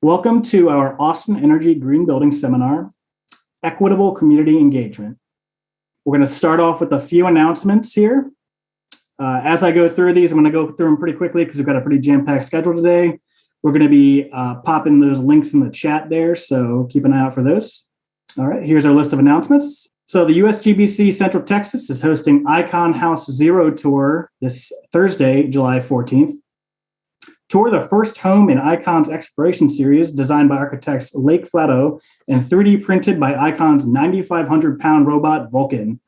Welcome to our Austin Energy Green Building Seminar, Equitable Community Engagement. We're going to start off with a few announcements here. As I go through these, I'm going to go through them pretty quickly because we've got a pretty jam-packed schedule today. We're going to be popping those links in the chat there, so keep an eye out for those. All right, here's our list of announcements. So the USGBC Central Texas is hosting Icon House Zero Tour this Thursday, July 14th. Tour the first home in Icon's exploration series designed by architects Lake Flatto and 3D printed by Icon's 9,500-pound robot Vulcan.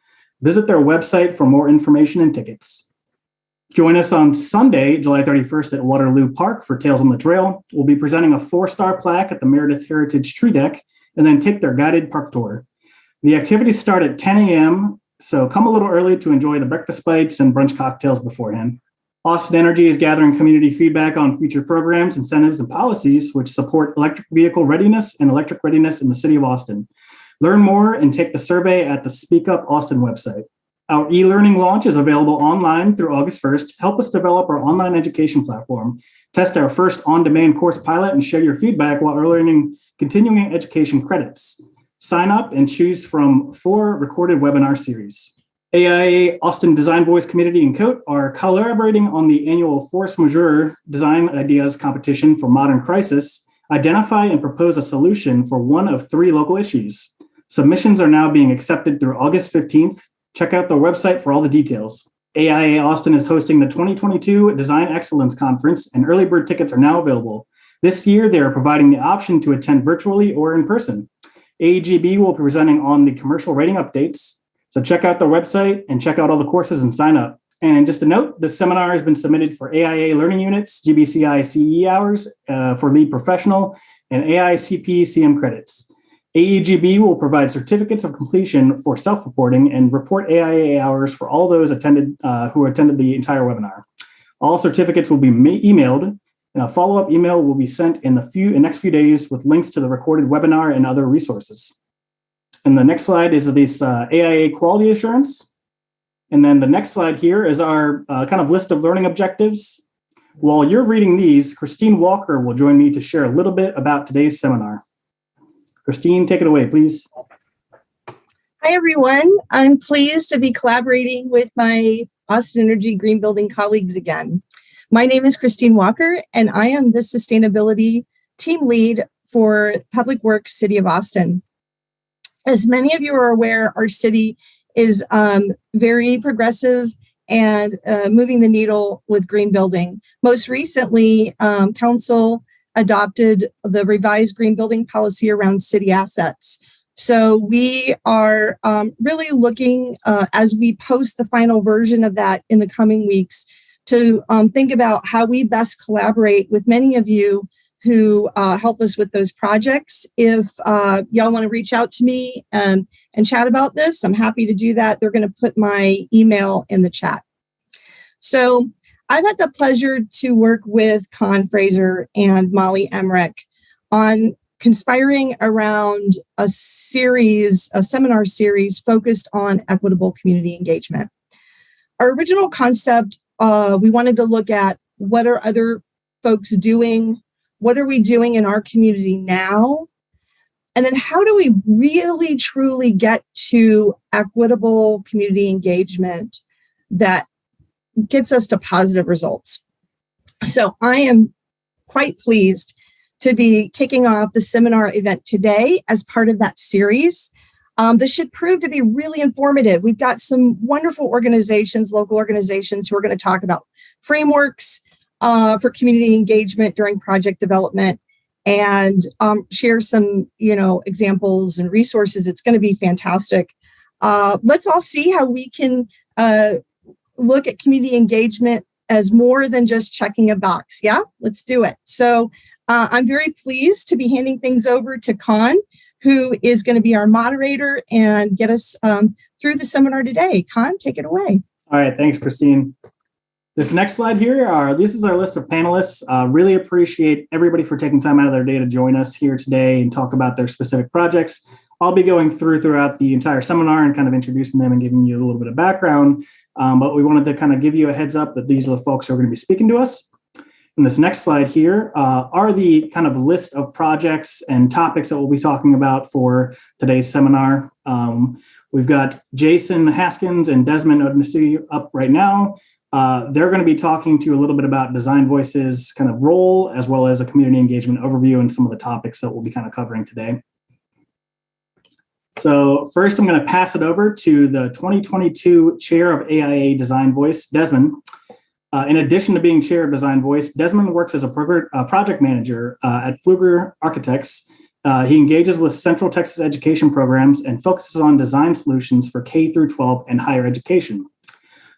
Visit their website for more information and tickets. Join us on Sunday, July 31st at Waterloo Park for Tales on the Trail. We'll be presenting a 4-star plaque at the Meredith Heritage Tree Deck and then take their guided park tour. The activities start at 10 a.m., so come a little early to enjoy the breakfast bites and brunch cocktails beforehand. Austin Energy is gathering community feedback on future programs, incentives, and policies which support electric vehicle readiness and electric readiness in the city of Austin. Learn more and take the survey at the Speak Up Austin website. Our e-learning launch is available online through August 1st. Help us develop our online education platform. Test our first on-demand course pilot and share your feedback while earning continuing education credits. Sign up and choose from 4 recorded webinar series. AIA Austin Design Voice Community and COAT are collaborating on the annual Force Majeure Design Ideas Competition for Modern Crisis. Identify and propose a solution for one of 3 local issues. Submissions are now being accepted through August 15th. Check out their website for all the details. AIA Austin is hosting the 2022 Design Excellence Conference, and early bird tickets are now available. This year, they are providing the option to attend virtually or in person. AEGB will be presenting on the commercial rating updates. So check out their website and check out all the courses and sign up. And just a note, this seminar has been submitted for AIA Learning Units, GBCI CE hours for lead professional, and AICP CM credits. AEGB will provide certificates of completion for self-reporting and report AIA hours for all those who attended the entire webinar. All certificates will be emailed, and a follow-up email will be sent in the next few days with links to the recorded webinar and other resources. And the next slide is this AIA quality assurance. And then the next slide here is our kind of list of learning objectives. While you're reading these, Christine Walker will join me to share a little bit about today's seminar. Christine, take it away, please. Hi, everyone. I'm pleased to be collaborating with my Austin Energy Green Building colleagues again. My name is Christine Walker, and I am the Sustainability Team Lead for Public Works City of Austin. As many of you are aware, our city is very progressive and moving the needle with green building. Most recently, Council adopted the revised green building policy around city assets. So we are really looking, as we post the final version of that in the coming weeks, to think about how we best collaborate with many of you who help us with those projects. If y'all want to reach out to me and chat about this, I'm happy to do that. They're going to put my email in the chat. So I've had the pleasure to work with Con Fraser and Molly Emmerich on conspiring around a seminar series focused on equitable community engagement. Our original concept, we wanted to look at what are other folks doing. What are we doing in our community now? And then how do we really, truly get to equitable community engagement that gets us to positive results? So I am quite pleased to be kicking off the seminar event today as part of that series. This should prove to be really informative. We've got some wonderful organizations, local organizations, who are going to talk about frameworks for community engagement during project development and share some, examples and resources. It's going to be fantastic. Let's all see how we can look at community engagement as more than just checking a box. Yeah, let's do it. So I'm very pleased to be handing things over to Con, who is going to be our moderator and get us through the seminar today. Con, take it away. All right, thanks, Christine. This next slide here, this is our list of panelists. Really appreciate everybody for taking time out of their day to join us here today and talk about their specific projects. I'll be going throughout the entire seminar and kind of introducing them and giving you a little bit of background. But we wanted to kind of give you a heads up that these are the folks who are going to be speaking to us. And this next slide here are the kind of list of projects and topics that we'll be talking about for today's seminar. We've got Jason Haskins and Desmond Odunusi up right now. They're going to be talking to you a little bit about Design Voice's kind of role, as well as a community engagement overview and some of the topics that we'll be kind of covering today. So first, I'm going to pass it over to the 2022 Chair of AIA Design Voice, Desmond. In addition to being Chair of Design Voice, Desmond works as a project manager at Pfluger Architects. He engages with Central Texas education programs and focuses on design solutions for K through 12 and higher education.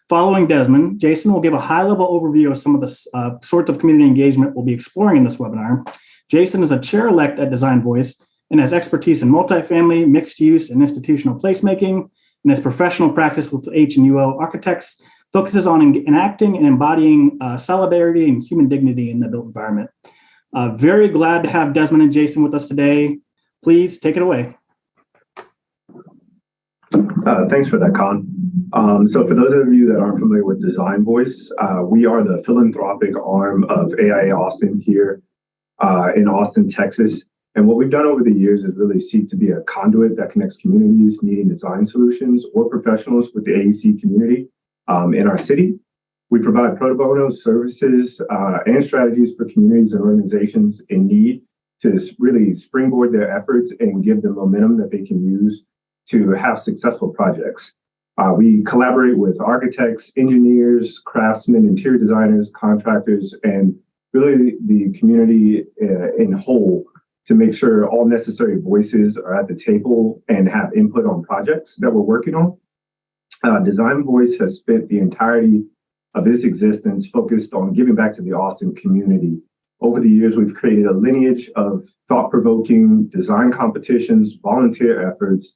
Following Desmond, Jason will give a high-level overview of some of the sorts of community engagement we'll be exploring in this webinar. Jason is a chair-elect at Design Voice and has expertise in multifamily, mixed-use, and institutional placemaking, and his professional practice with h+uo Architects focuses on enacting and embodying solidarity and human dignity in the built environment. Very glad to have Desmond and Jason with us today. Please take it away. Thanks for that, Con. So for those of you that aren't familiar with Design Voice, we are the philanthropic arm of AIA Austin here in Austin, Texas. And what we've done over the years is really seek to be a conduit that connects communities needing design solutions or professionals with the AEC community in our city. We provide pro bono services and strategies for communities and organizations in need to really springboard their efforts and give them momentum that they can use to have successful projects. We collaborate with architects, engineers, craftsmen, interior designers, contractors, and really the community in whole to make sure all necessary voices are at the table and have input on projects that we're working on. Design Voice has spent the entirety of its existence focused on giving back to the Austin community. Over the years, we've created a lineage of thought-provoking design competitions, volunteer efforts,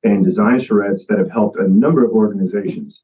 and design charrettes that have helped a number of organizations.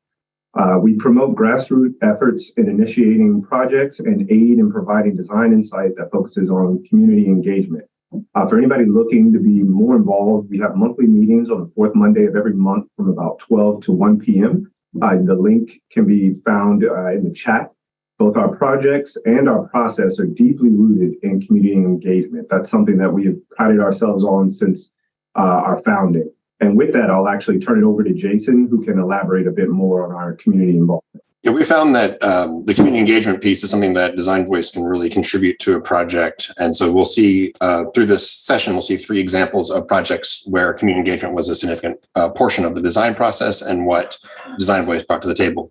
We promote grassroots efforts in initiating projects and aid in providing design insight that focuses on community engagement. For anybody looking to be more involved, we have monthly meetings on the fourth Monday of every month from about 12 to 1 p.m. The link can be found in the chat. Both our projects and our process are deeply rooted in community engagement. That's something that we have prided ourselves on since our founding. And with that, I'll actually turn it over to Jason, who can elaborate a bit more on our community involvement. Yeah, we found that the community engagement piece is something that Design Voice can really contribute to a project. And so we'll see through this session, we'll see 3 examples of projects where community engagement was a significant portion of the design process and what Design Voice brought to the table.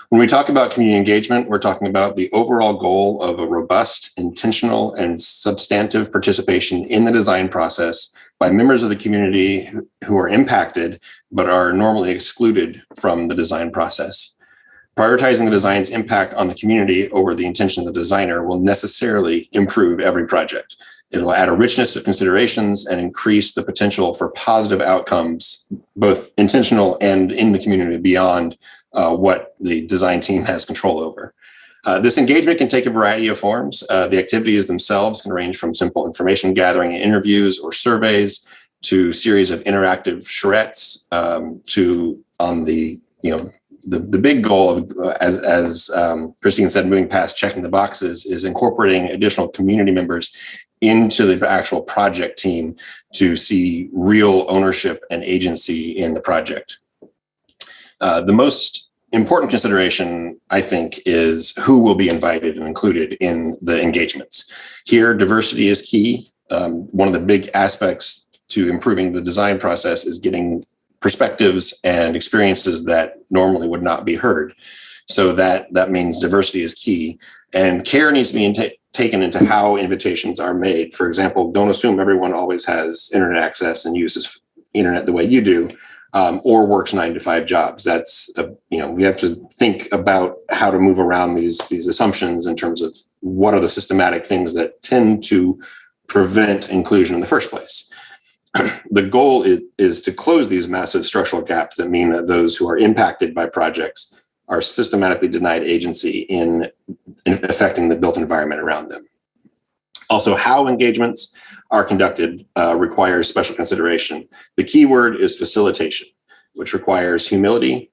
When we talk about community engagement, we're talking about the overall goal of a robust, intentional, and substantive participation in the design process by members of the community who are impacted but are normally excluded from the design process. Prioritizing the design's impact on the community over the intention of the designer will necessarily improve every project. It'll add a richness of considerations and increase the potential for positive outcomes, both intentional and in the community beyond what the design team has control over. This engagement can take a variety of forms. The activities themselves can range from simple information gathering and interviews or surveys to series of interactive charrettes to on the big goal of, as Christine said, moving past checking the boxes, is incorporating additional community members into the actual project team to see real ownership and agency in the project. The most important consideration, I think, is who will be invited and included in the engagements. Here, diversity is key. One of the big aspects to improving the design process is getting perspectives and experiences that normally would not be heard. So that means diversity is key. And care needs to be taken into how invitations are made. For example, don't assume everyone always has internet access and uses internet the way you do, or works 9-to-5 jobs. That's, we have to think about how to move around these assumptions in terms of what are the systematic things that tend to prevent inclusion in the first place. The goal is to close these massive structural gaps that mean that those who are impacted by projects are systematically denied agency in affecting the built environment around them. Also, how engagements are conducted requires special consideration. The key word is facilitation, which requires humility,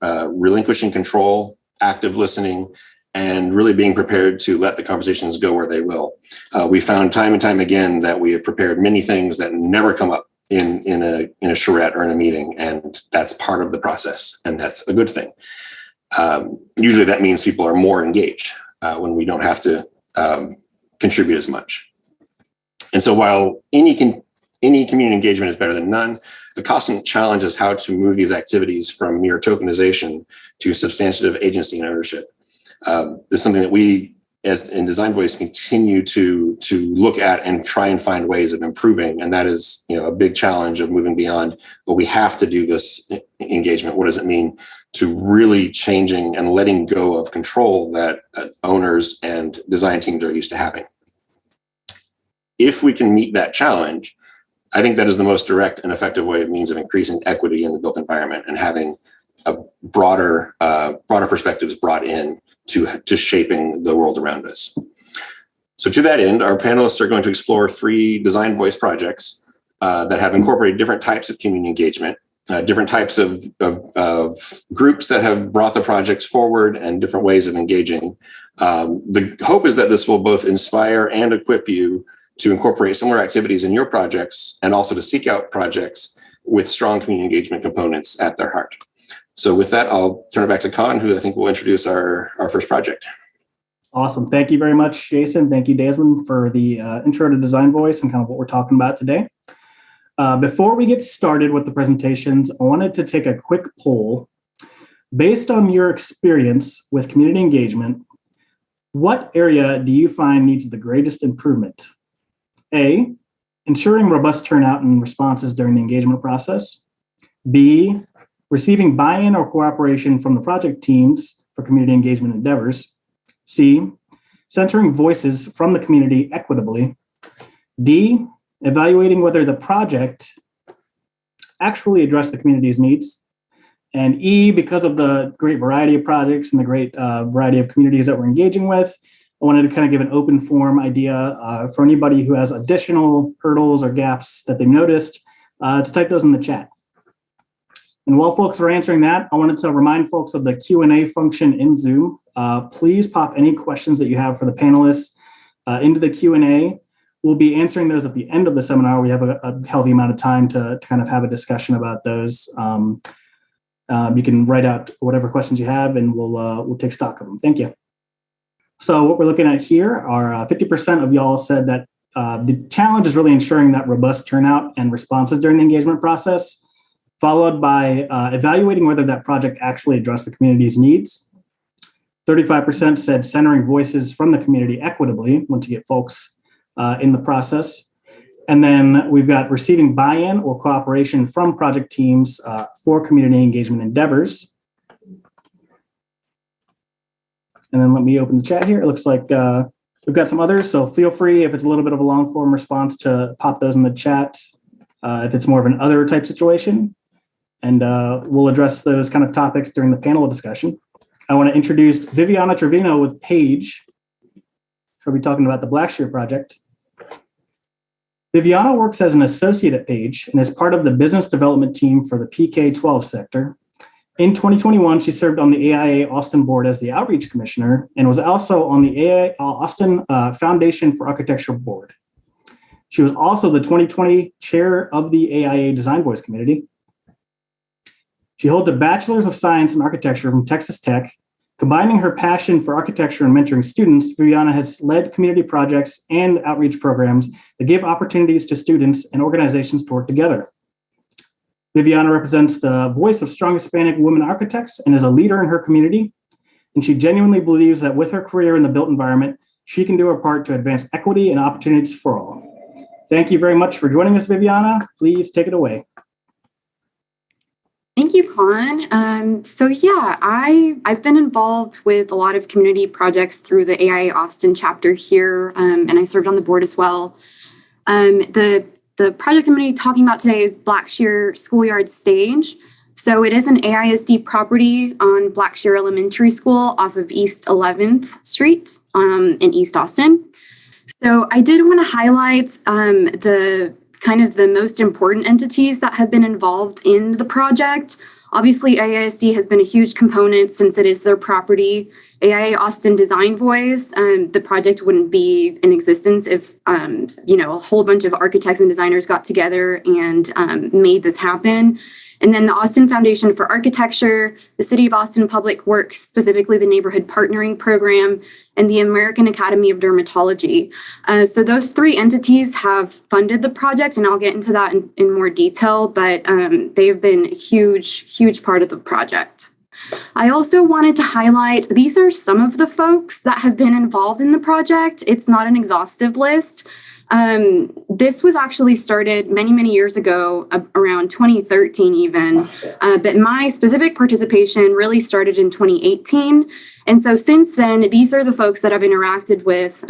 relinquishing control, active listening, and really being prepared to let the conversations go where they will. We found time and time again that we have prepared many things that never come up in a charrette or in a meeting, and that's part of the process, and that's a good thing. Usually that means people are more engaged when we don't have to contribute as much. And so while any community engagement is better than none, the constant challenge is how to move these activities from mere tokenization to substantive agency and ownership. This is something that we, as in Design Voice, continue to look at and try and find ways of improving. And that is, a big challenge of moving beyond, but we have to do this engagement. What does it mean to really changing and letting go of control that owners and design teams are used to having? If we can meet that challenge, I think that is the most direct and effective means of increasing equity in the built environment and having a broader perspectives brought in to shaping the world around us. So to that end, our panelists are going to explore 3 Design Voice projects that have incorporated different types of community engagement, different types of groups that have brought the projects forward, and different ways of engaging. The hope is that this will both inspire and equip you to incorporate similar activities in your projects, and also to seek out projects with strong community engagement components at their heart. So with that, I'll turn it back to Con, who I think will introduce our first project. Awesome. Thank you very much, Jason. Thank you, Desmond, for the intro to Design Voice and kind of what we're talking about today. Before we get started with the presentations, I wanted to take a quick poll. Based on your experience with community engagement, what area do you find needs the greatest improvement? A, ensuring robust turnout and responses during the engagement process. B, receiving buy-in or cooperation from the project teams for community engagement endeavors. C, centering voices from the community equitably. D, evaluating whether the project actually addressed the community's needs. And E, because of the great variety of projects and the great variety of communities that we're engaging with, I wanted to kind of give an open forum idea for anybody who has additional hurdles or gaps that they've noticed to type those in the chat. And while folks are answering that, I wanted to remind folks of the Q&A function in Zoom. Please pop any questions that you have for the panelists into the Q&A. We'll be answering those at the end of the seminar. We have a healthy amount of time to kind of have a discussion about those. You can write out whatever questions you have, and we'll take stock of them. Thank you. So what we're looking at here are 50% of y'all said that the challenge is really ensuring that robust turnout and responses during the engagement process, followed by evaluating whether that project actually addressed the community's needs. 35% said centering voices from the community equitably, once you get folks in the process. And then we've got receiving buy-in or cooperation from project teams for community engagement endeavors. And then let me open the chat here. It looks like we've got some others, so feel free, if it's a little bit of a long form response, to pop those in the chat if it's more of an other type situation. And we'll address those kind of topics during the panel discussion. I want to introduce Viviana Trevino with Page. She'll be talking about the Blackshear project. Viviana works as an associate at Page and is part of the business development team for the PK-12 sector. In 2021, she served on the AIA Austin board as the outreach commissioner and was also on the AIA Austin Foundation for Architecture board. She was also the 2020 chair of the AIA Design Voice Committee. She holds a Bachelor's of Science in Architecture from Texas Tech. Combining her passion for architecture and mentoring students, Viviana has led community projects and outreach programs that give opportunities to students and organizations to work together. Viviana represents the voice of strong Hispanic women architects and is a leader in her community. And she genuinely believes that with her career in the built environment, she can do her part to advance equity and opportunities for all. Thank you very much for joining us, Viviana. Please take it away. Thank you, Con. I've been involved with a lot of community projects through the AIA Austin chapter here, and I served on the board as well. The project I'm going to be talking about today is Blackshear Schoolyard Stage. So it is an AISD property on Blackshear Elementary School off of East 11th Street in East Austin. So I did want to highlight the most important entities that have been involved in the project. Obviously, AISD has been a huge component since it is their property. AIA Austin Design Voice, the project wouldn't be in existence if, a whole bunch of architects and designers got together and made this happen. And then the Austin Foundation for Architecture, the City of Austin Public Works, specifically the Neighborhood Partnering Program, and the American Academy of Dermatology. So those three entities have funded the project, and I'll get into that in more detail, but they have been a huge part of the project. I also wanted to highlight, these are some of the folks that have been involved in the project. It's not an exhaustive list. This was actually started many years ago, around 2013 even, but my specific participation really started in 2018. And so since then, these are the folks that I've interacted with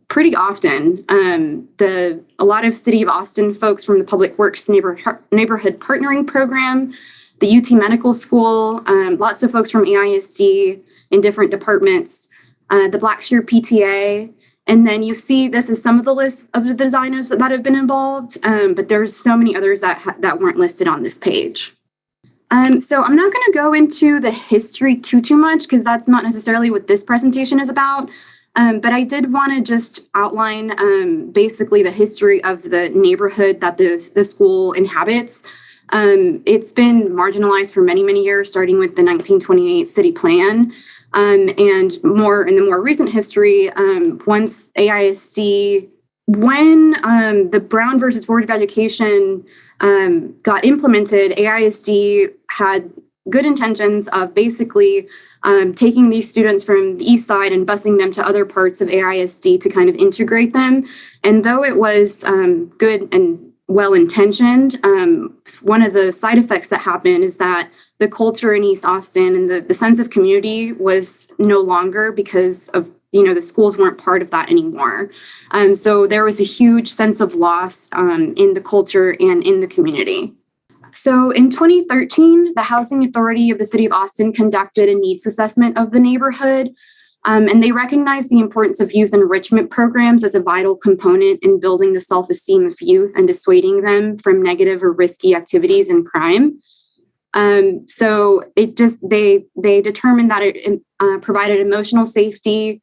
pretty often. A lot of City of Austin folks from the Public Works Neighborhood Partnering Program, the UT Medical School, lots of folks from AISD in different departments, the Blackshear PTA. And then you see this is some of the list of the designers that have been involved, but there's so many others that weren't listed on this page. So I'm not going to go into the history too much because that's not necessarily what this presentation is about. But I did want to just outline basically the history of the neighborhood that the school inhabits. It's been marginalized for many years, starting with the 1928 city plan. And more in the more recent history, once AISD, when the Brown versus Board of Education got implemented, AISD had good intentions of basically taking these students from the east side and busing them to other parts of AISD to kind of integrate them. And though it was good and well-intentioned, one of the side effects that happened is that the culture in East Austin and the sense of community was no longer because of, the schools weren't part of that anymore. So there was a huge sense of loss in the culture and in the community. So in 2013, the Housing Authority of the City of Austin conducted a needs assessment of the neighborhood. And they recognized the importance of youth enrichment programs as a vital component in building the self-esteem of youth and dissuading them from negative or risky activities and crime. So they determined that it provided emotional safety,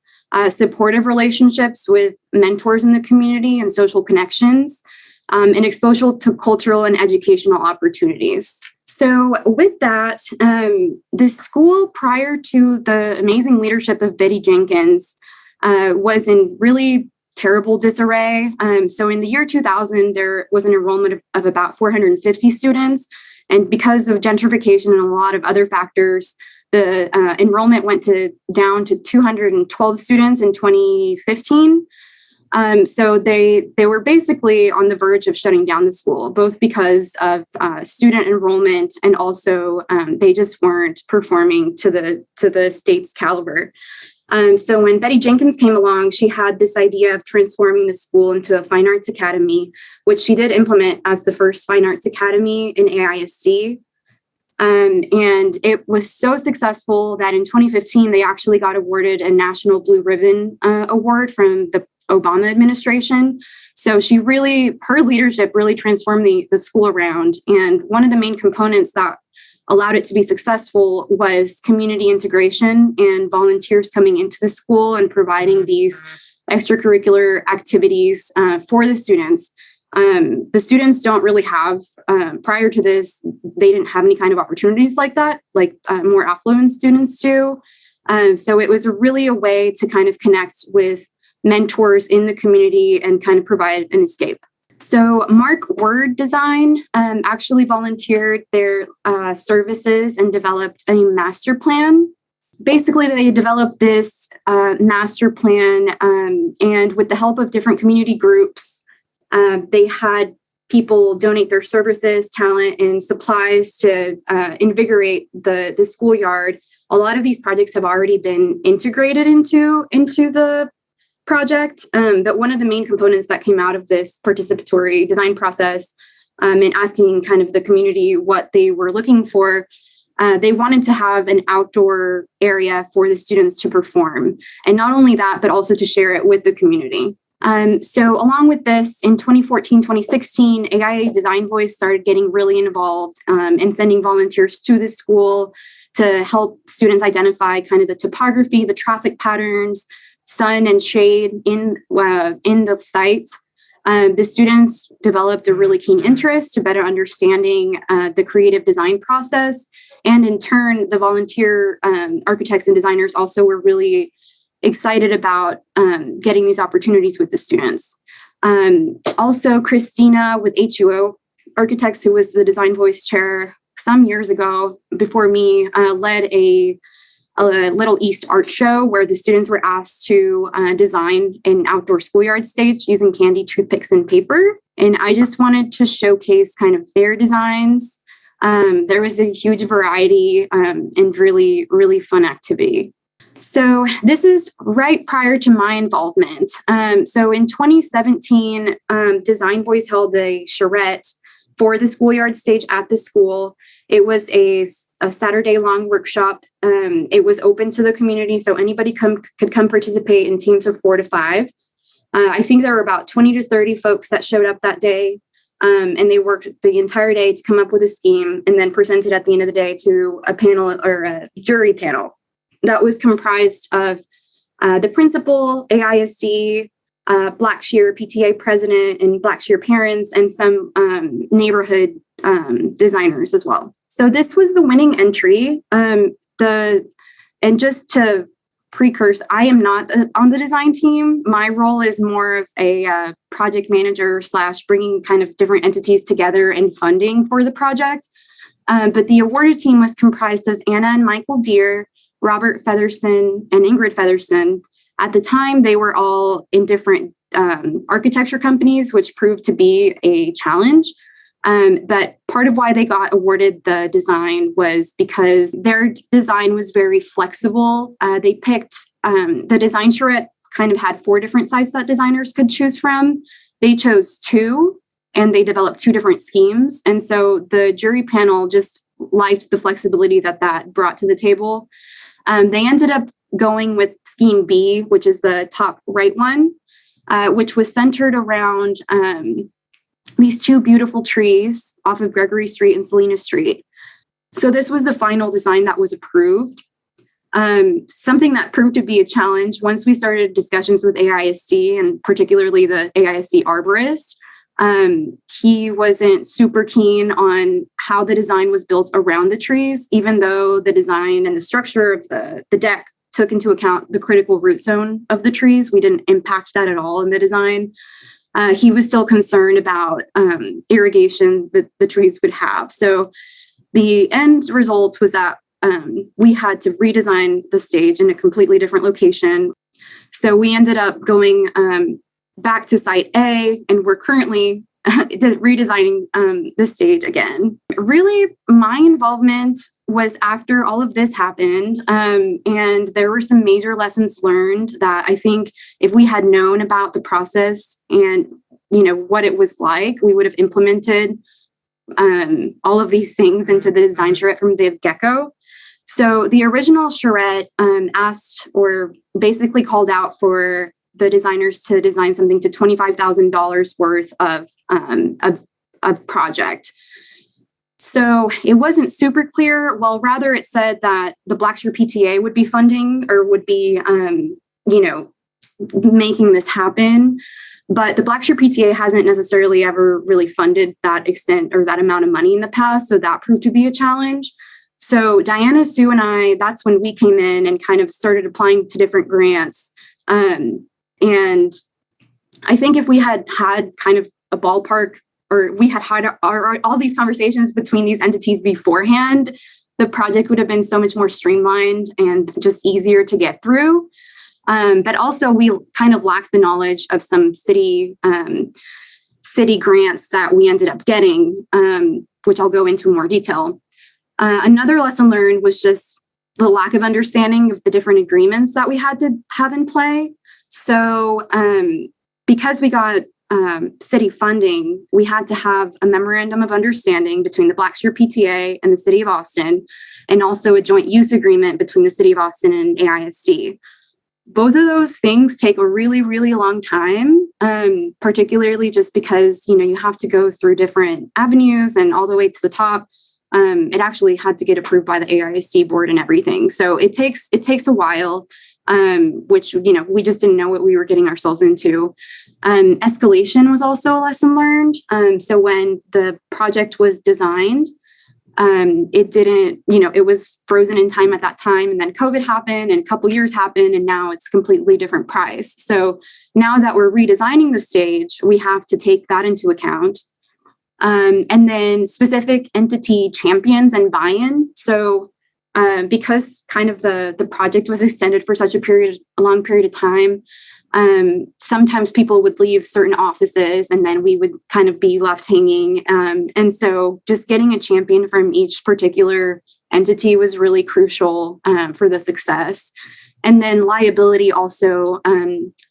supportive relationships with mentors in the community and social connections, and exposure to cultural and educational opportunities. So with that, the school, prior to the amazing leadership of Betty Jenkins, was in really terrible disarray. So in the year 2000, there was an enrollment of about 450 students. And because of gentrification and a lot of other factors, the enrollment went down to 212 students in 2015. So they were basically on the verge of shutting down the school, both because of student enrollment and also they just weren't performing to the state's caliber. So when Betty Jenkins came along, she had this idea of transforming the school into a fine arts academy, which she did implement as the first fine arts academy in AISD. And it was so successful that in 2015, they actually got awarded a National Blue Ribbon Award from the Obama administration. So her leadership really transformed the school around. And one of the main components that allowed it to be successful was community integration and volunteers coming into the school and providing these extracurricular activities for the students. The students don't really have, prior to this, they didn't have any kind of opportunities like that, like more affluent students do. So it was really a way to kind of connect with mentors in the community and kind of provide an escape. So Mark Word Design actually volunteered their services and developed a master plan. Basically, they developed this master plan and with the help of different community groups, they had people donate their services, talent, and supplies to invigorate the schoolyard. A lot of these projects have already been integrated into the project, but one of the main components that came out of this participatory design process and asking kind of the community what they were looking for, they wanted to have an outdoor area for the students to perform. And not only that, but also to share it with the community. So along with this, in 2014, 2016, AIA Design Voice started getting really involved in sending volunteers to the school to help students identify kind of the topography, the traffic patterns, sun and shade in the site. The students developed a really keen interest to better understanding the creative design process. And in turn, the volunteer architects and designers also were really excited about getting these opportunities with the students. Also, Christina with h+uo Architects, who was the Design Voice chair some years ago before me, led a Little East art show where the students were asked to design an outdoor schoolyard stage using candy, toothpicks, and paper. And I just wanted to showcase kind of their designs. There was a huge variety and really, really fun activity. So this is right prior to my involvement. So in 2017, Design Voice held a charrette for the schoolyard stage at the school. It was a Saturday-long workshop. It was open to the community, so anybody could come participate in teams of 4 to 5. I think there were about 20 to 30 folks that showed up that day, and they worked the entire day to come up with a scheme and then presented at the end of the day to a panel or a jury panel that was comprised of the principal, AISD, Blackshear PTA president, and Blackshear parents, and some neighborhood designers as well. So this was the winning entry. And just to precurse, I am not on the design team. My role is more of a project manager / bringing kind of different entities together and funding for the project. But the awarded team was comprised of Anna and Michael Deere, Robert Featherson, and Ingrid Featherson. At the time, they were all in different architecture companies, which proved to be a challenge. But part of why they got awarded the design was because their design was very flexible. They picked the design charrette kind of had 4 different sites that designers could choose from. They chose 2, and they developed 2 different schemes. And so the jury panel just liked the flexibility that brought to the table. They ended up going with scheme B, which is the top right one, which was centered around these 2 beautiful trees off of Gregory Street and Selena Street. So this was the final design that was approved. Something that proved to be a challenge once we started discussions with AISD, and particularly the AISD arborist. He wasn't super keen on how the design was built around the trees, even though the design and the structure of the deck took into account the critical root zone of the trees. We didn't impact that at all in the design. He was still concerned about irrigation that the trees would have. So the end result was that we had to redesign the stage in a completely different location. So we ended up going back to site A, and we're currently redesigning the stage again. Really, my involvement was after all of this happened, and there were some major lessons learned that I think if we had known about the process and what it was like, we would have implemented all of these things into the design charrette from the get-go. So the original charrette asked, or basically called out for the designers to design something to $25,000 worth of project. So it wasn't super clear. Well, rather it said that the Blackshear PTA would be funding or would be, making this happen. But the Blackshear PTA hasn't necessarily ever really funded that extent or that amount of money in the past. So that proved to be a challenge. So Diana, Sue, and I, that's when we came in and kind of started applying to different grants. And I think if we had kind of a ballpark, or we had all these conversations between these entities beforehand, the project would have been so much more streamlined and just easier to get through. But also we kind of lacked the knowledge of some city grants that we ended up getting, which I'll go into more detail. Another lesson learned was just the lack of understanding of the different agreements that we had to have in play. So because we got city funding, we had to have a memorandum of understanding between the Blackshear PTA and the City of Austin, and also a joint use agreement between the City of Austin and AISD. Both of those things take a really, really long time. particularly just because, you have to go through different avenues and all the way to the top. It actually had to get approved by the AISD board and everything. So it takes a while, which, we just didn't know what we were getting ourselves into. Escalation was also a lesson learned. So when the project was designed, it didn't, it was frozen in time at that time. And then COVID happened and a couple years happened, and now it's completely different price. So now that we're redesigning the stage, we have to take that into account. And then specific entity champions and buy-in. So because kind of the project was extended for such a long period of time, sometimes people would leave certain offices and then we would kind of be left hanging. And so just getting a champion from each particular entity was really crucial for the success. And then liability also,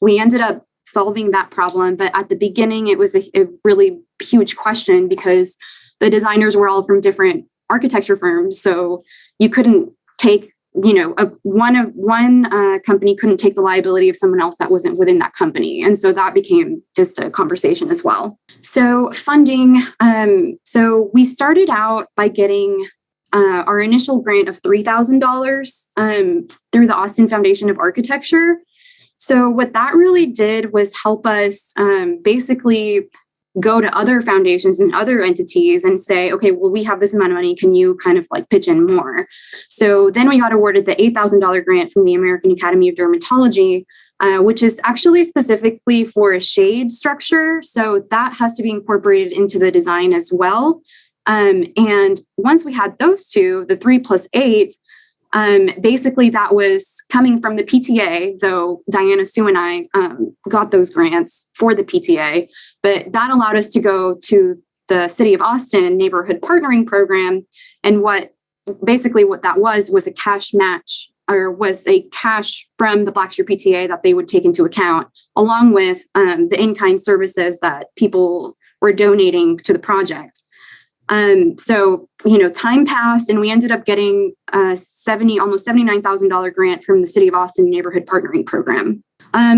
we ended up solving that problem. But at the beginning, it was a really huge question because the designers were all from different architecture firms. So you couldn't take, one company couldn't take the liability of someone else that wasn't within that company. And so that became just a conversation as well. So funding. So we started out by getting our initial grant of $3,000 through the Austin Foundation of Architecture. So what that really did was help us basically go to other foundations and other entities and say, okay, well, we have this amount of money. Can you kind of like pitch in more? So then we got awarded the $8,000 grant from the American Academy of Dermatology, which is actually specifically for a shade structure. So that has to be incorporated into the design as well. And once we had those two, the 3+8, basically that was coming from the PTA, though Diana, Sue, and I got those grants for the PTA, but that allowed us to go to the City of Austin Neighborhood Partnering Program. And what that was a cash match, or was a cash from the Blackshear PTA that they would take into account, along with the in-kind services that people were donating to the project. So, time passed and we ended up getting almost $79,000 grant from the City of Austin Neighborhood Partnering Program.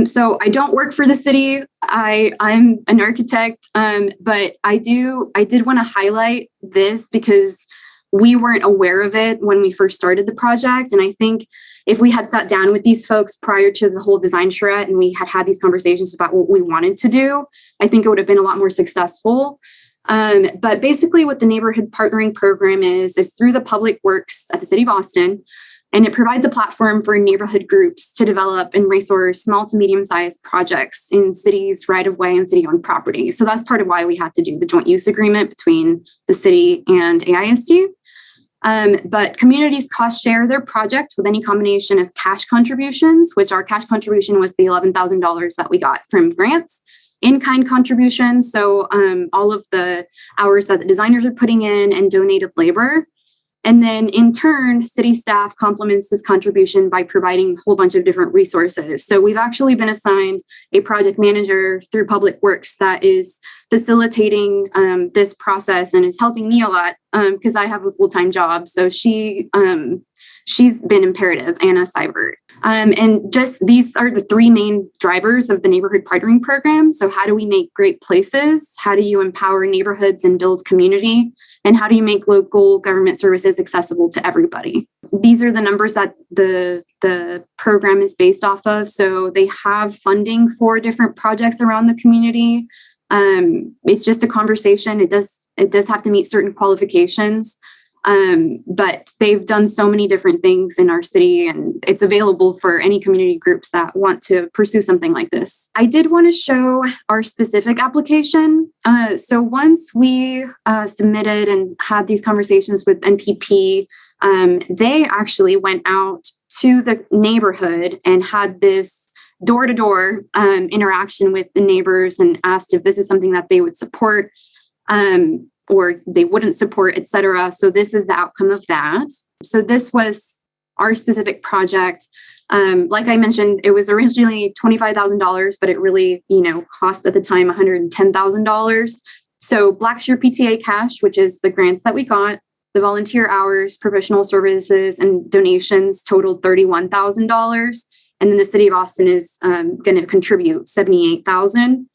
So I don't work for the city. I'm an architect, but I did want to highlight this because we weren't aware of it when we first started the project. And I think if we had sat down with these folks prior to the whole design charrette and we had these conversations about what we wanted to do, I think it would have been a lot more successful. But basically what the neighborhood partnering program is through the public works at the City of Austin, and it provides a platform for neighborhood groups to develop and resource small to medium-sized projects in cities right-of-way and city-owned property. So that's part of why we had to do the joint use agreement between the city and AISD. But communities cost share their project with any combination of cash contributions, which our cash contribution was the $11,000 that we got from grants, in-kind contributions, so all of the hours that the designers are putting in, and donated labor. And then in turn, city staff complements this contribution by providing a whole bunch of different resources. So we've actually been assigned a project manager through Public Works that is facilitating this process and is helping me a lot because I have a full-time job. So she's been imperative, Anna Seibert. And just these are the three main drivers of the neighborhood partnering program. So how do we make great places? How do you empower neighborhoods and build community? And how do you make local government services accessible to everybody? These are the numbers that the program is based off of. So they have funding for different projects around the community. It's just a conversation. It does have to meet certain qualifications. But they've done so many different things in our city, and it's available for any community groups that want to pursue something like this. I did want to show our specific application. So once we submitted and had these conversations with NPP, they actually went out to the neighborhood and had this door-to-door interaction with the neighbors and asked if this is something that they would support. Or they wouldn't support, et cetera. So this is the outcome of that. So this was our specific project. Like I mentioned, it was originally $25,000, but it really, cost at the time $110,000. So Blackshear PTA cash, which is the grants that we got, the volunteer hours, professional services, and donations totaled $31,000. And then the City of Austin is going to contribute $78,000.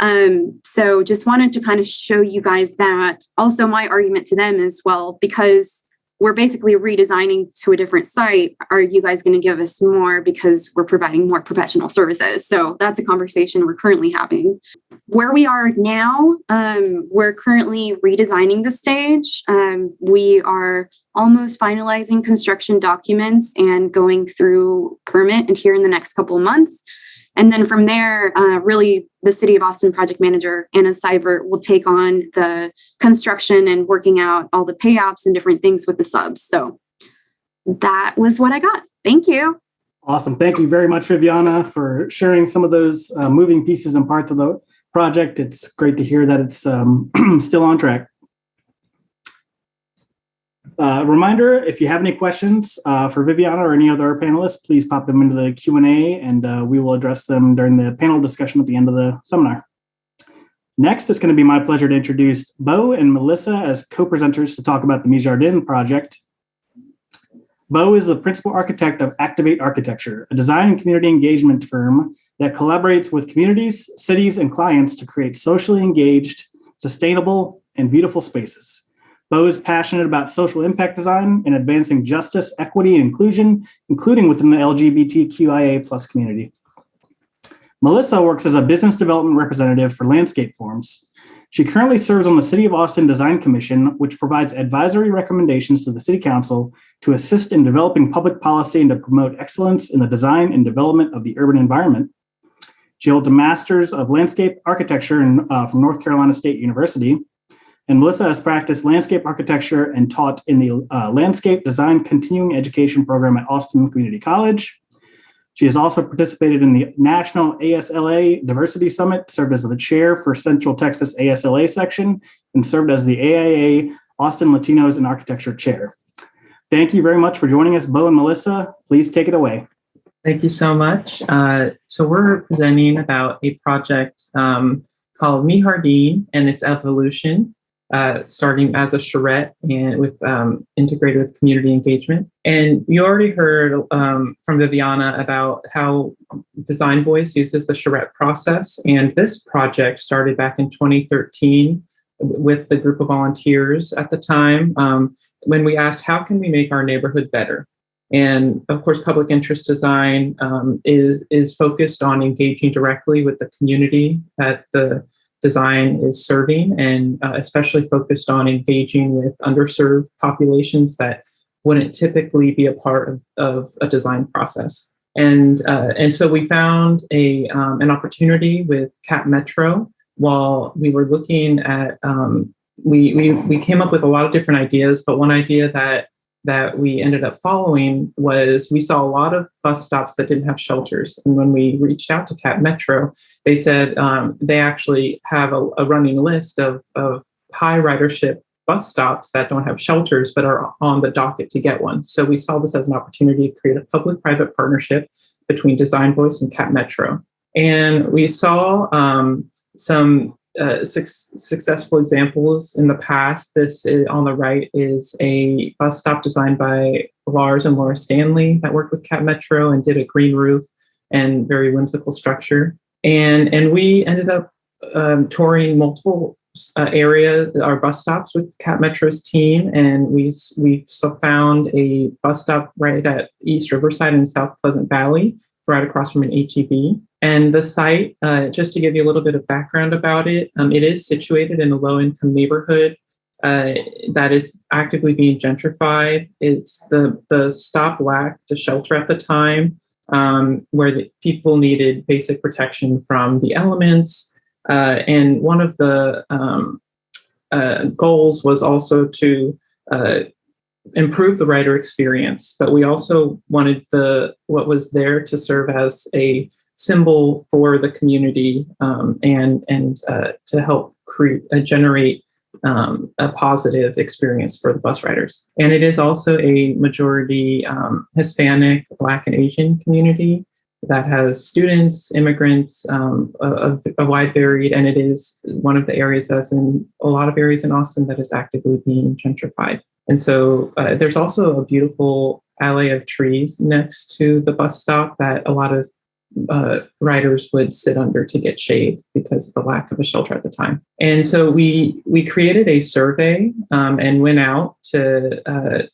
So just wanted to kind of show you guys that. Also, my argument to them is, well, because we're basically redesigning to a different site, are you guys going to give us more because we're providing more professional services? So that's a conversation we're currently having. Where we are now, we're currently redesigning the stage. We are almost finalizing construction documents and going through permit and here in the next couple of months. And then from there, really the City of Austin project manager, Anna Seibert, will take on the construction and working out all the payouts and different things with the subs. So that was what I got. Thank you. Awesome. Thank you very much, Viviana, for sharing some of those moving pieces and parts of the project. It's great to hear that it's still on track. Reminder, if you have any questions for Viviana or any other panelists, please pop them into the Q&A and we will address them during the panel discussion at the end of the seminar. Next, it's going to be my pleasure to introduce Bo and Melissa as co-presenters to talk about the Mijardin project. Bo is the principal architect of Activate Architecture, a design and community engagement firm that collaborates with communities, cities, and clients to create socially engaged, sustainable, and beautiful spaces. Bo is passionate about social impact design and advancing justice, equity, and inclusion, including within the LGBTQIA+ community. Melissa works as a business development representative for Landscape Forms. She currently serves on the City of Austin Design Commission, which provides advisory recommendations to the City Council to assist in developing public policy and to promote excellence in the design and development of the urban environment. She holds a Master's of Landscape Architecture from North Carolina State University. And Melissa has practiced landscape architecture and taught in the Landscape Design Continuing Education Program at Austin Community College. She has also participated in the National ASLA Diversity Summit, served as the chair for Central Texas ASLA section, and served as the AIA Austin Latinos in Architecture chair. Thank you very much for joining us, Bo and Melissa. Please take it away. Thank you so much. So we're presenting about a project called Mijardin and its evolution. Starting as a charrette and with integrated with community engagement. And you already heard from Viviana about how Design Voice uses the charrette process. And this project started back in 2013 with the group of volunteers at the time when we asked, how can we make our neighborhood better? And of course, public interest design is focused on engaging directly with the community that the design is serving, and especially focused on engaging with underserved populations that wouldn't typically be a part of a design process. And so we found an opportunity with Cap Metro while we were looking at, we came up with a lot of different ideas, but one idea that we ended up following was we saw a lot of bus stops that didn't have shelters. And when we reached out to Cap Metro, they said they actually have a running list of high ridership bus stops that don't have shelters, but are on the docket to get one. So we saw this as an opportunity to create a public-private partnership between Design Voice and Cap Metro. And we saw some successful examples in the past. This on the right is a bus stop designed by Lars and Laura Stanley that worked with Cap Metro and did a green roof and very whimsical structure. And we ended up touring multiple our bus stops with Cap Metro's team, and we found a bus stop right at East Riverside in South Pleasant Valley, right across from an HEB. And the site, just to give you a little bit of background about it, it is situated in a low-income neighborhood that is actively being gentrified. It's the stop lacked a shelter at the time, where the people needed basic protection from the elements. And one of the goals was also to improve the rider experience, but we also wanted what was there to serve as a symbol for the community and to help generate a positive experience for the bus riders. And it is also a majority Hispanic, Black, and Asian community that has students, immigrants, a wide varied, and it is one of the areas, as in a lot of areas in Austin, that is actively being gentrified. And so there's also a beautiful alley of trees next to the bus stop that a lot of riders would sit under to get shade because of the lack of a shelter at the time. And so we created a survey and went out to,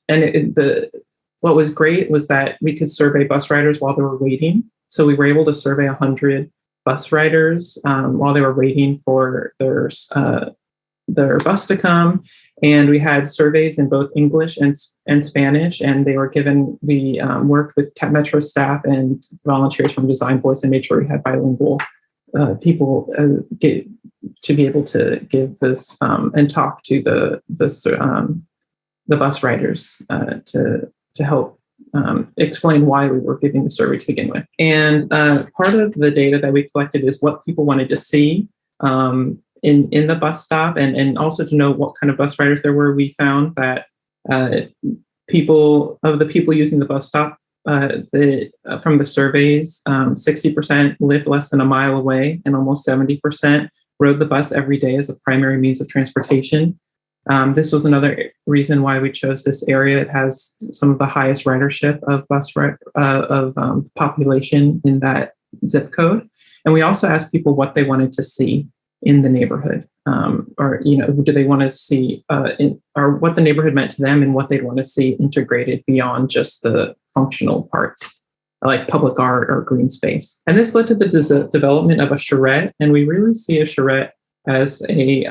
what was great was that we could survey bus riders while they were waiting. So we were able to survey 100 bus riders while they were waiting for their bus to come. And we had surveys in both English and Spanish, and they were given, we worked with Cat Metro staff and volunteers from Design Voice and made sure we had bilingual people to be able to give this and talk to the bus riders to help explain why we were giving the survey to begin with. And part of the data that we collected is what people wanted to see in the bus stop, and also to know what kind of bus riders there were. We found that people using the bus stop, from the surveys, 60% lived less than a mile away, and almost 70% rode the bus every day as a primary means of transportation. This was another reason why we chose this area. It has some of the highest ridership of population in that zip code. And we also asked people what they wanted to see in the neighborhood, or do they want to see, or what the neighborhood meant to them and what they'd want to see integrated beyond just the functional parts, like public art or green space. And this led to the development of a charrette, and we really see a charrette as it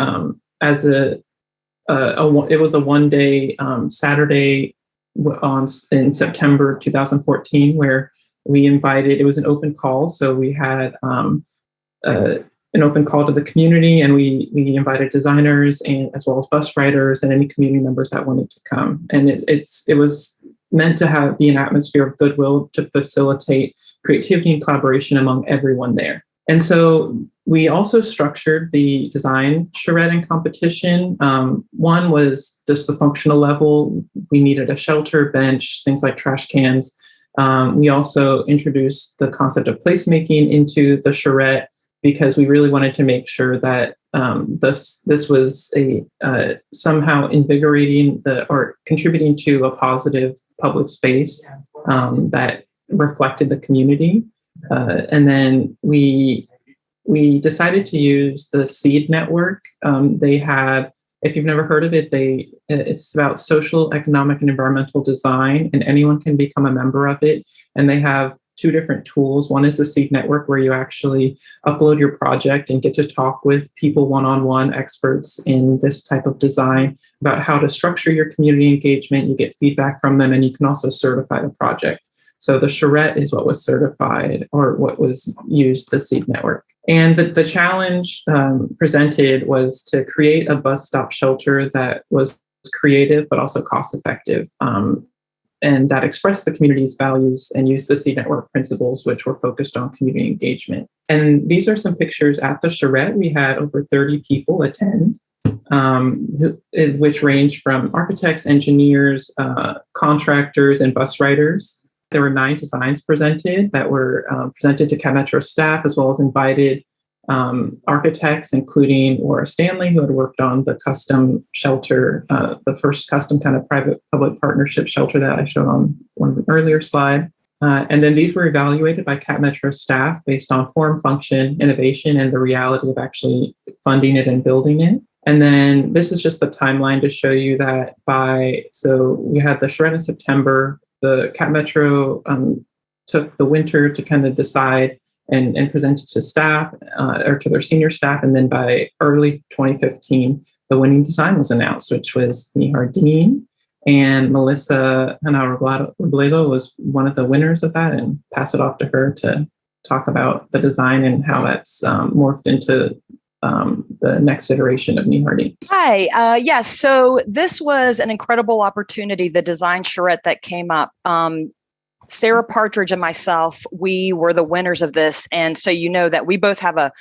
was a one-day Saturday in September 2014, where we invited, it was an open call. So we had an open call to the community, and we invited designers and as well as bus riders and any community members that wanted to come. And it was meant to be an atmosphere of goodwill to facilitate creativity and collaboration among everyone there. And so we also structured the design charrette competition. One was just the functional level. We needed a shelter, bench, things like trash cans. We also introduced the concept of placemaking into the charrette because we really wanted to make sure that this was somehow invigorating or contributing to a positive public space that reflected the community. And then we decided to use the Seed Network. They had, if you've never heard of it, it's about social, economic, and environmental design, and anyone can become a member of it. And they have two different tools. One is the Seed Network, where you actually upload your project and get to talk with people one-on-one, experts in this type of design, about how to structure your community engagement. You get feedback from them, and you can also certify the project. So the charrette is what was certified, or what was used, the Seed Network. And the challenge presented was to create a bus stop shelter that was creative but also cost effective, and that expressed the community's values and used the Seed Network principles, which were focused on community engagement. And these are some pictures at the charrette. We had over 30 people attend, which ranged from architects, engineers, contractors, and bus riders. There were 9 designs presented that were presented to Cat Metro staff, as well as invited architects, including Laura Stanley, who had worked on the custom shelter, the first custom kind of private-public partnership shelter that I showed on one of the earlier slide. And then these were evaluated by Cat Metro staff based on form, function, innovation, and the reality of actually funding it and building it. And then this is just the timeline to show you that so we had the charrette in September. The Cat Metro took the winter to kind of decide and present it to staff or to their senior staff. And then by early 2015, the winning design was announced, which was Nihardin, and Melissa Hanna-Robledo was one of the winners of that, and pass it off to her to talk about the design and how that's morphed into the next iteration of Nihardin. Hi, yes. So this was an incredible opportunity, the design charrette that came up. Sarah Partridge and myself, we were the winners of this. And so you know that we both have a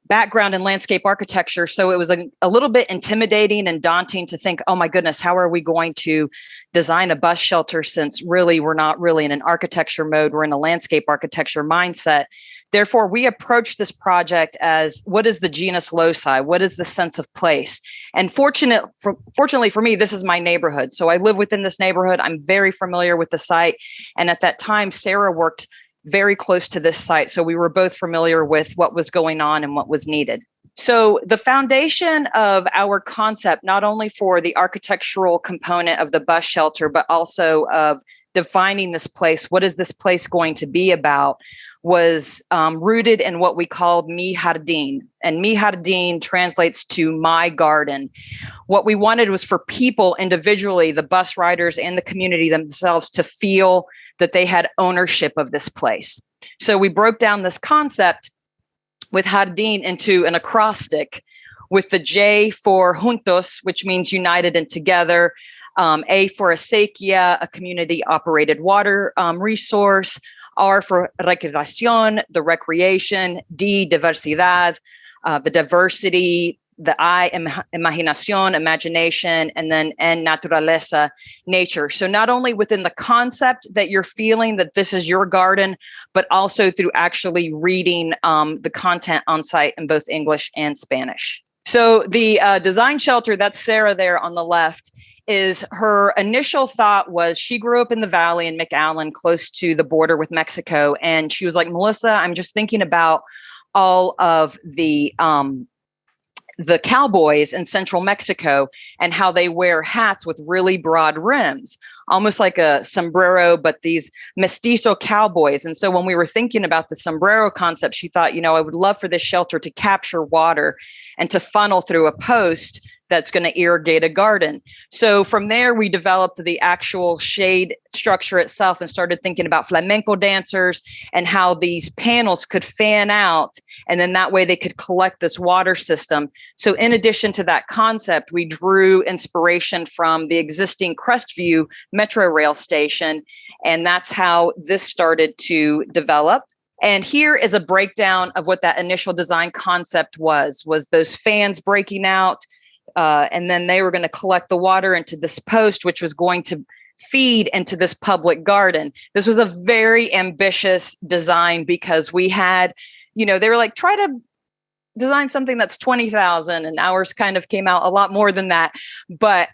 background in landscape architecture. So it was a little bit intimidating and daunting to think, oh my goodness, how are we going to design a bus shelter, since really we're not really in an architecture mode, we're in a landscape architecture mindset. Therefore, we approached this project as, what is the genus loci? What is the sense of place? And fortunately for me, this is my neighborhood. So I live within this neighborhood. I'm very familiar with the site. And at that time, Sarah worked very close to this site. So we were both familiar with what was going on and what was needed. So the foundation of our concept, not only for the architectural component of the bus shelter, but also of defining this place, what is this place going to be about, was rooted in what we called Mi Jardín. And Mi Jardín translates to my garden. What we wanted was for people individually, the bus riders and the community themselves, to feel that they had ownership of this place. So we broke down this concept with Jardín into an acrostic, with the J for juntos, which means united and together, A for acequia, a community operated water resource, R for recreación, the recreation, D, diversidad, the diversity, the I, imaginación, imagination, and then N, naturaleza, nature. So not only within the concept that you're feeling that this is your garden, but also through actually reading the content on site in both English and Spanish. So the design shelter, that's Sarah there on the left, is her initial thought was she grew up in the valley in McAllen, close to the border with Mexico. And she was like, Melissa, I'm just thinking about all of the cowboys in central Mexico and how they wear hats with really broad rims, almost like a sombrero, but these mestizo cowboys. And so when we were thinking about the sombrero concept, she thought, I would love for this shelter to capture water and to funnel through a post that's going to irrigate a garden. So from there, we developed the actual shade structure itself and started thinking about flamenco dancers and how these panels could fan out. And then that way they could collect this water system. So in addition to that concept, we drew inspiration from the existing Crestview Metro Rail station. And that's how this started to develop. And here is a breakdown of what that initial design concept was those fans breaking out. And then they were going to collect the water into this post, which was going to feed into this public garden. This was a very ambitious design because we had, they were like, try to design something that's 20,000, and ours kind of came out a lot more than that. But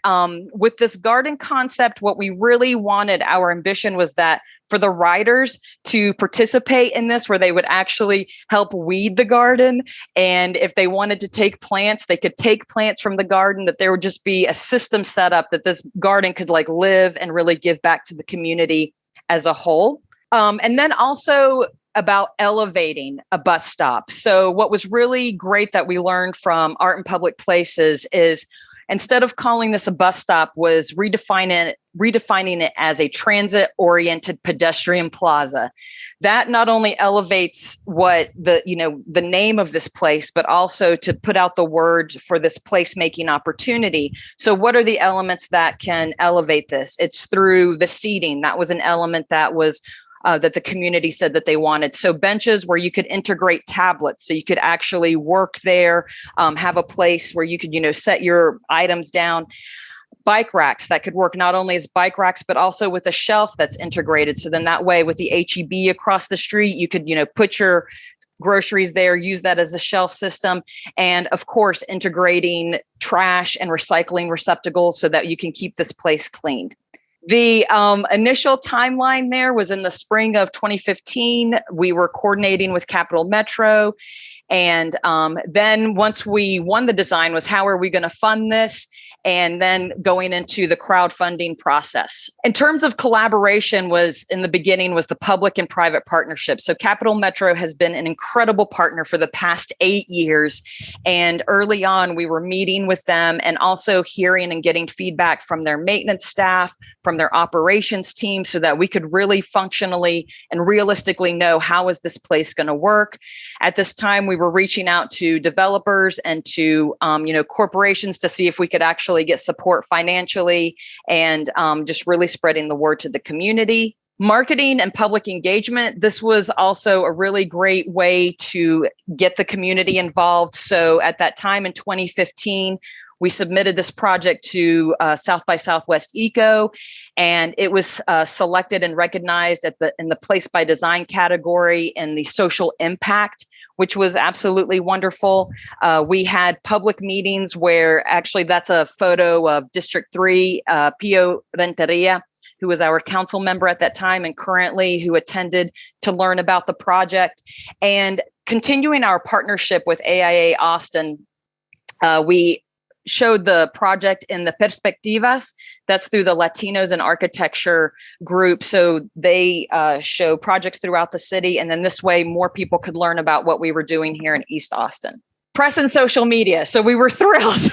with this garden concept, what we really wanted, our ambition was that for the riders to participate in this, where they would actually help weed the garden. And if they wanted to take plants, they could take plants from the garden, that there would just be a system set up that this garden could live and really give back to the community as a whole. And then also about elevating a bus stop. So what was really great that we learned from Art in Public Places is instead of calling this a bus stop, was redefining it as a transit-oriented pedestrian plaza. That not only elevates what the name of this place, but also to put out the word for this placemaking opportunity. So what are the elements that can elevate this? It's through the seating. That was an element that was that the community said that they wanted. So benches where you could integrate tablets, so you could actually work there, have a place where you could, set your items down. Bike racks that could work not only as bike racks, but also with a shelf that's integrated. So then that way with the HEB across the street, you could, put your groceries there, use that as a shelf system. And of course, integrating trash and recycling receptacles so that you can keep this place clean. The initial timeline there was in the spring of 2015. We were coordinating with Capital Metro. And then once we won the design was how are we going to fund this? And then going into the crowdfunding process. In terms of collaboration, was in the beginning was the public and private partnership. So Capital Metro has been an incredible partner for the past 8 years. And early on, we were meeting with them and also hearing and getting feedback from their maintenance staff, from their operations team, so that we could really functionally and realistically know how is this place going to work. At this time, we were reaching out to developers and to corporations to see if we could actually get support financially and just really spreading the word to the community. Marketing and public engagement. This was also a really great way to get the community involved. So at that time in 2015, we submitted this project to South by Southwest Eco, and it was selected and recognized in the Place by Design category in the social impact, which was absolutely wonderful. We had public meetings where actually that's a photo of District 3, Pio Renteria. who was our council member at that time and currently who attended to learn about the project. And continuing our partnership with AIA Austin, we showed the project in the Perspectivas. That's through the Latinos in Architecture group. So they show projects throughout the city. And then this way, more people could learn about what we were doing here in East Austin. Press and social media. So we were thrilled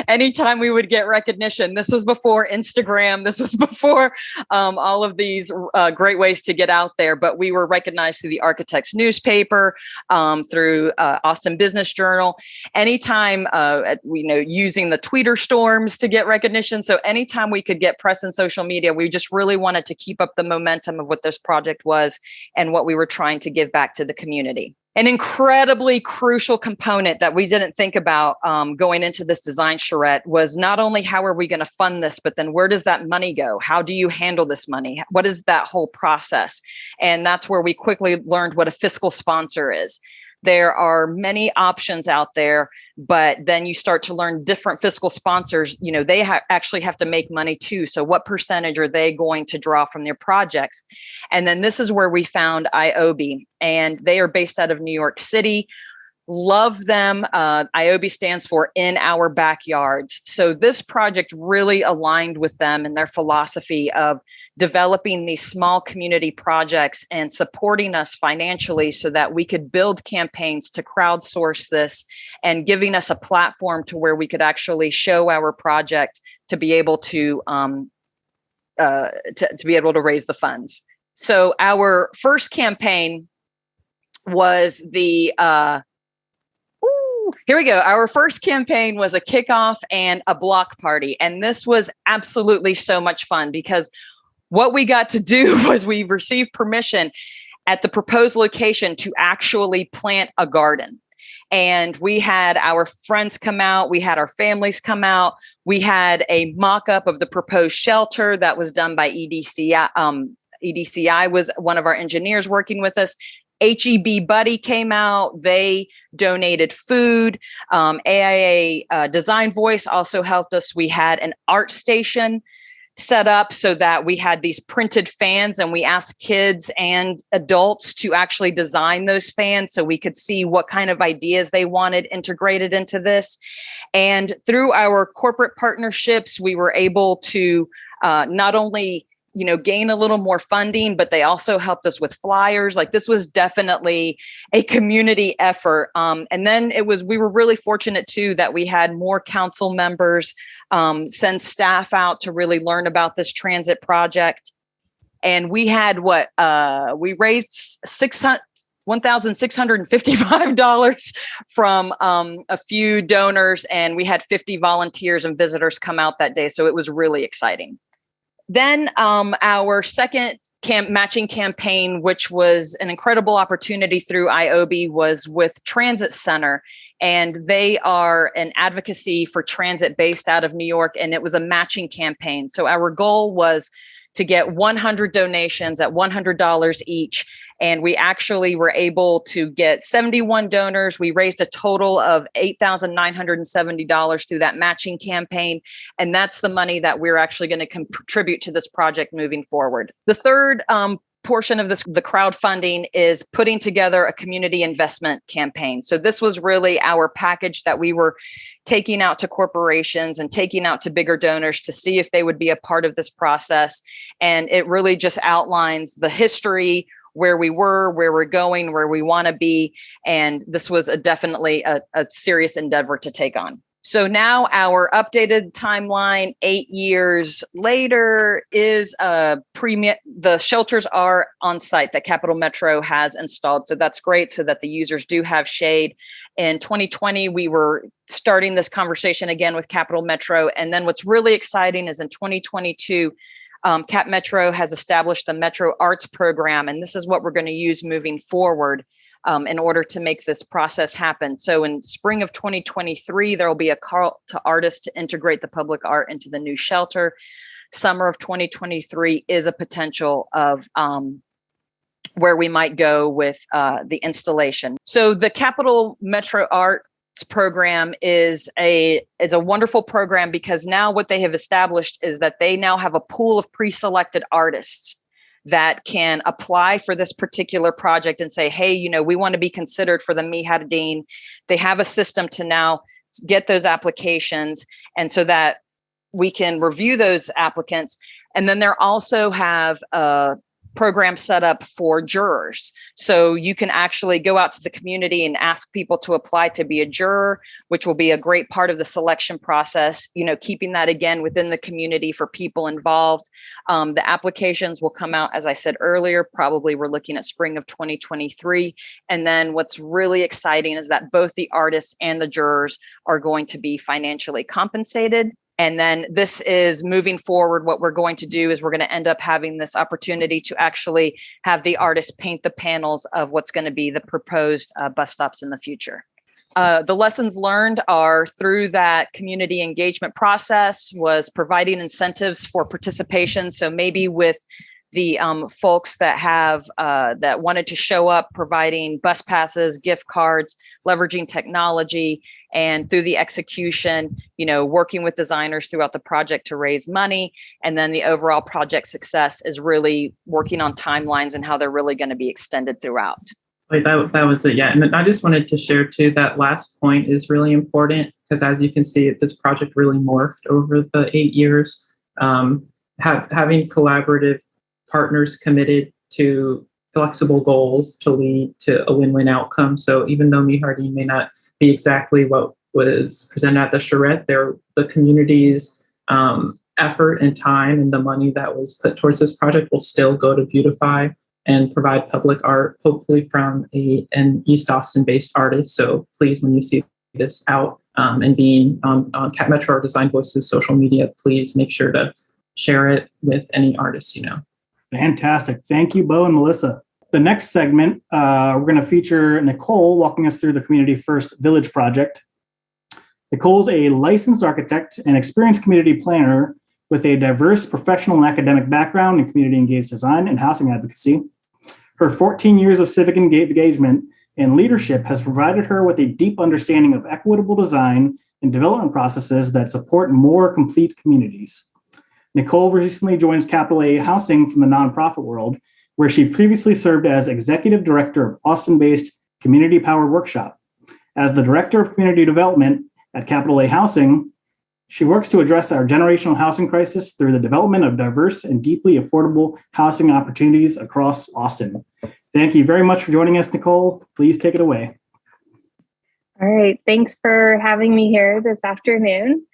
anytime we would get recognition. This was before Instagram. This was before all of these great ways to get out there. But we were recognized through the Architects newspaper, through Austin Business Journal. Anytime, using the Tweeter storms to get recognition. So anytime we could get press and social media, we just really wanted to keep up the momentum of what this project was and what we were trying to give back to the community. An incredibly crucial component that we didn't think about going into this design charrette was not only how are we going to fund this, but then where does that money go? How do you handle this money? What is that whole process? And that's where we quickly learned what a fiscal sponsor is. There are many options out there, but then you start to learn different fiscal sponsors, they actually have to make money too. So what percentage are they going to draw from their projects? And then this is where we found IOB, and they are based out of New York City. Love them. IOB stands for In Our Backyards. So this project really aligned with them and their philosophy of developing these small community projects and supporting us financially so that we could build campaigns to crowdsource this and giving us a platform to where we could actually show our project to be able to be able to raise the funds. So our first campaign was here we go. Our first campaign was a kickoff and a block party. And this was absolutely so much fun because what we got to do was we received permission at the proposed location to actually plant a garden. And we had our friends come out. We had our families come out. We had a mock-up of the proposed shelter that was done by EDCI. EDCI was one of our engineers working with us. HEB Buddy came out. They donated food. AIA Design Voice also helped us. We had an art station set up so that we had these printed fans, and we asked kids and adults to actually design those fans so we could see what kind of ideas they wanted integrated into this. And through our corporate partnerships, we were able to not only gain a little more funding, but they also helped us with flyers. Like this was definitely a community effort. And then we were really fortunate too, that we had more council members send staff out to really learn about this transit project. And we had we raised $1,655 from a few donors, and we had 50 volunteers and visitors come out that day. So it was really exciting. Then our second matching campaign, which was an incredible opportunity through IOB, was with Transit Center. And they are an advocacy for transit based out of New York. And it was a matching campaign. So our goal was to get 100 donations at $100 each. And we actually were able to get 71 donors. We raised a total of $8,970 through that matching campaign. And that's the money that we're actually going to contribute to this project moving forward. The third portion of the crowdfunding is putting together a community investment campaign. So this was really our package that we were taking out to corporations and taking out to bigger donors to see if they would be a part of this process. And it really just outlines the history, where we were, where we're going, where we want to be. And this was definitely a serious endeavor to take on. So now our updated timeline, 8 years later, is the shelters are on site that Capital Metro has installed. So that's great, so that the users do have shade. In 2020, we were starting this conversation again with Capital Metro. And then what's really exciting is in 2022, Cap Metro has established the Metro Arts Program, and this is what we're going to use moving forward in order to make this process happen. So in spring of 2023, there will be a call to artists to integrate the public art into the new shelter. Summer of 2023 is a potential of where we might go with the installation. So the Capital Metro Art program is a wonderful program, because now what they have established is that they now have a pool of pre-selected artists that can apply for this particular project and say, hey, you know, we want to be considered for the Mihardin. They have a system to now get those applications, and so that we can review those applicants. And then they also have a program set up for jurors. So you can actually go out to the community and ask people to apply to be a juror, which will be a great part of the selection process, you know, keeping that again within the community for people involved. The applications will come out, as I said earlier, probably we're looking at spring of 2023. And then what's really exciting is that both the artists and the jurors are going to be financially compensated. And then this is moving forward. What we're going to do is we're going to end up having this opportunity to actually have the artists paint the panels of what's going to be the proposed bus stops in the future. The lessons learned are through that community engagement process was providing incentives for participation. So maybe with the folks that have that wanted to show up, providing bus passes, gift cards, leveraging technology, and through the execution, you know, working with designers throughout the project to raise money. And then the overall project success is really working on timelines and how they're really going to be extended throughout. Like that was it. Yeah. And I just wanted to share too, that last point is really important, because as you can see, this project really morphed over the 8 years. Having collaborative partners committed to flexible goals to lead to a win-win outcome. So even though Mihardin may not be exactly what was presented at the charrette, the community's effort and time and the money that was put towards this project will still go to beautify and provide public art, hopefully from an East Austin-based artist. So please, when you see this out and being on Cap Metro or Design Voices social media, please make sure to share it with any artists you know. Fantastic. Thank you, Bo and Melissa. The next segment, we're going to feature Nicole walking us through the Community First Village project. Nicole's a licensed architect and experienced community planner with a diverse professional and academic background in community engaged design and housing advocacy. Her 14 years of civic engagement and leadership has provided her with a deep understanding of equitable design and development processes that support more complete communities. Nicole recently joins Capital A Housing from the nonprofit world, where she previously served as executive director of Austin-based Community Power Workshop. As the director of community development at Capital A Housing, she works to address our generational housing crisis through the development of diverse and deeply affordable housing opportunities across Austin. Thank you very much for joining us, Nicole. Please take it away. All right. Thanks for having me here this afternoon.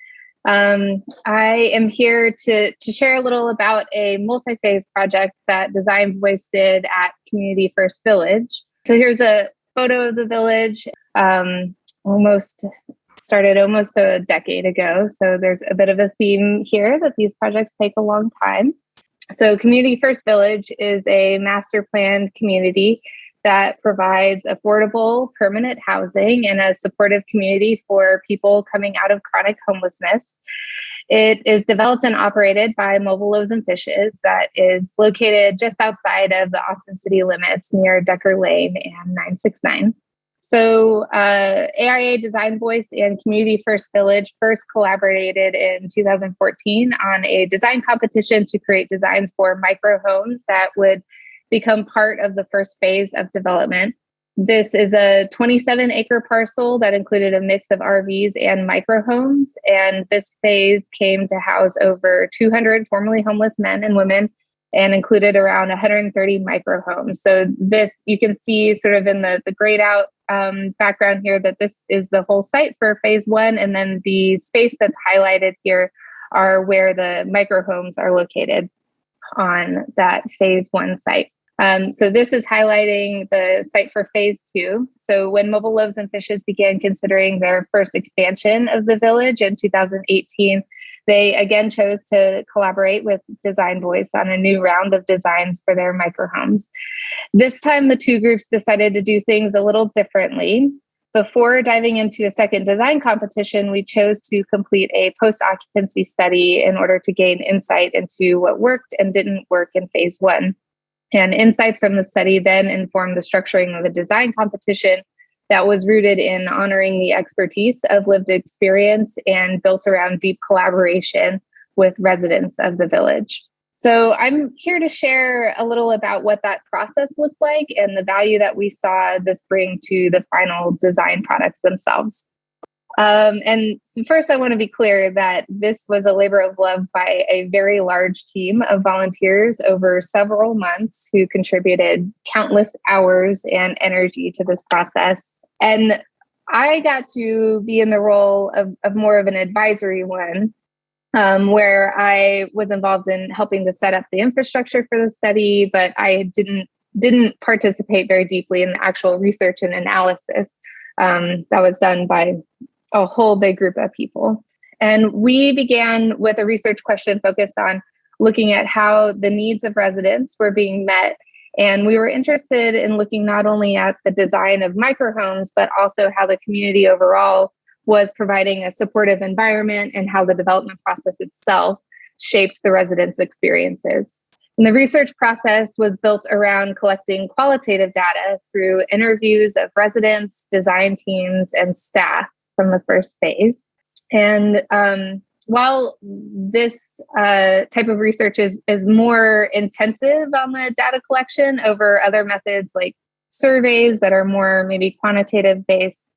I am here to share a little about a multi-phase project that Design Voice did at Community First Village. So here's a photo of the village, started almost a decade ago. So there's a bit of a theme here that these projects take a long time. So Community First Village is a master planned community that provides affordable permanent housing and a supportive community for people coming out of chronic homelessness. It is developed and operated by Mobile Loaves and Fishes that is located just outside of the Austin city limits near Decker Lane and 969. So AIA Design Voice and Community First Village first collaborated in 2014 on a design competition to create designs for micro homes that would become part of the first phase of development. This is a 27-acre parcel that included a mix of RVs and micro homes, and this phase came to house over 200 formerly homeless men and women and included around 130 micro homes. So this, you can see sort of in the grayed out background here that this is the whole site for phase one, and then the space that's highlighted here are where the micro homes are located on that phase one site. So this is highlighting the site for phase two. So when Mobile Loaves and Fishes began considering their first expansion of the village in 2018, they again chose to collaborate with Design Voice on a new round of designs for their microhomes. This time, the two groups decided to do things a little differently. Before diving into a second design competition, we chose to complete a post-occupancy study in order to gain insight into what worked and didn't work in phase one. And insights from the study then informed the structuring of a design competition that was rooted in honoring the expertise of lived experience and built around deep collaboration with residents of the village. So I'm here to share a little about what that process looked like and the value that we saw this bring to the final design products themselves. And so first, I want to be clear that this was a labor of love by a very large team of volunteers over several months who contributed countless hours and energy to this process. And I got to be in the role of more of an advisory one, where I was involved in helping to set up the infrastructure for the study, but I didn't participate very deeply in the actual research and analysis that was done by a whole big group of people. And we began with a research question focused on looking at how the needs of residents were being met. And we were interested in looking not only at the design of microhomes, but also how the community overall was providing a supportive environment and how the development process itself shaped the residents' experiences. And the research process was built around collecting qualitative data through interviews of residents, design teams, and staff from the first phase. And while this type of research is more intensive on the data collection over other methods like surveys that are more maybe quantitative based,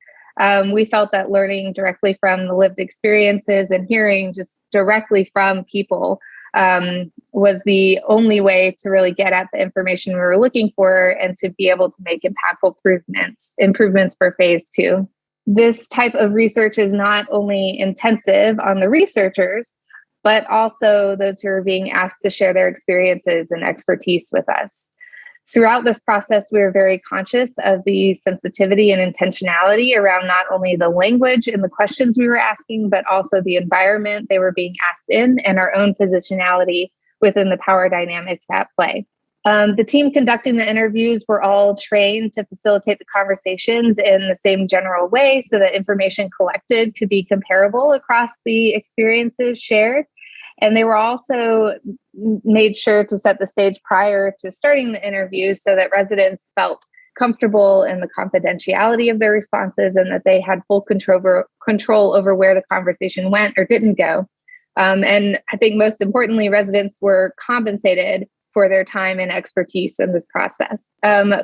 we felt that learning directly from the lived experiences and hearing just directly from people was the only way to really get at the information we were looking for and to be able to make impactful improvements for phase 2. This type of research is not only intensive on the researchers, but also those who are being asked to share their experiences and expertise with us. Throughout this process, we were very conscious of the sensitivity and intentionality around not only the language and the questions we were asking, but also the environment they were being asked in and our own positionality within the power dynamics at play. The team conducting the interviews were all trained to facilitate the conversations in the same general way so that information collected could be comparable across the experiences shared. And they were also made sure to set the stage prior to starting the interview so that residents felt comfortable in the confidentiality of their responses and that they had full control over where the conversation went or didn't go. And I think most importantly, residents were compensated for their time and expertise in this process.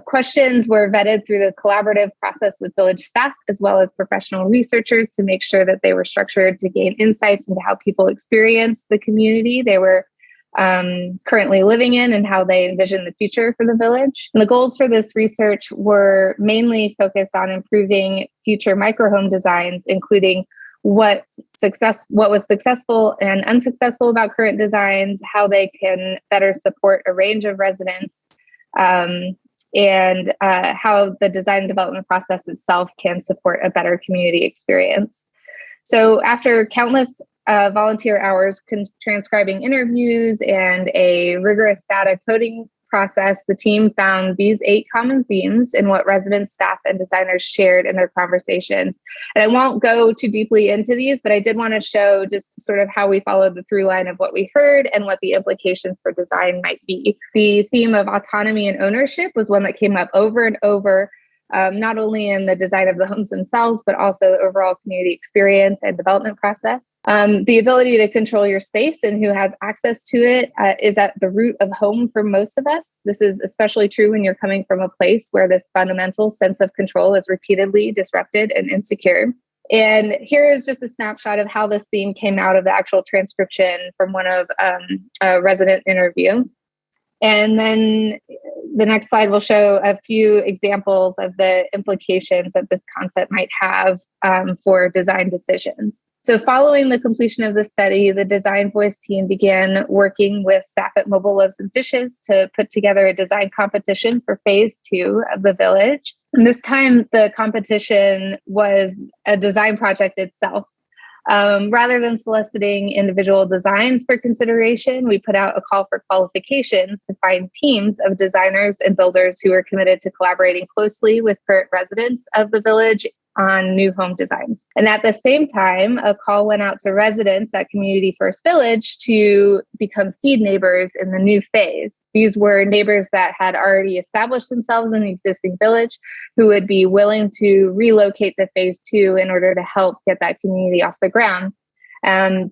Questions were vetted through the collaborative process with village staff, as well as professional researchers to make sure that they were structured to gain insights into how people experience the community they were currently living in and how they envision the future for the village. And the goals for this research were mainly focused on improving future microhome designs, including what was successful and unsuccessful about current designs, how they can better support a range of residents, and how the design development process itself can support a better community experience. So after countless volunteer hours transcribing interviews and a rigorous data coding process, the team found these 8 common themes in what residents, staff, and designers shared in their conversations. And I won't go too deeply into these, but I did want to show just sort of how we followed the through line of what we heard and what the implications for design might be. The theme of autonomy and ownership was one that came up over and over, not only in the design of the homes themselves, but also the overall community experience and development process. The ability to control your space and who has access to it is at the root of home for most of us. This is especially true when you're coming from a place where this fundamental sense of control is repeatedly disrupted and insecure. And here is just a snapshot of how this theme came out of the actual transcription from one of a resident interview. And then the next slide will show a few examples of the implications that this concept might have for design decisions. So following the completion of the study, the Design Voice team began working with staff at Mobile Loaves and Fishes to put together a design competition for phase 2 of the village. And this time, the competition was a design project itself. Rather than soliciting individual designs for consideration, we put out a call for qualifications to find teams of designers and builders who are committed to collaborating closely with current residents of the village on new home designs. And at the same time, a call went out to residents at Community First Village to become seed neighbors in the new phase. These were neighbors that had already established themselves in the existing village who would be willing to relocate to phase 2 in order to help get that community off the ground.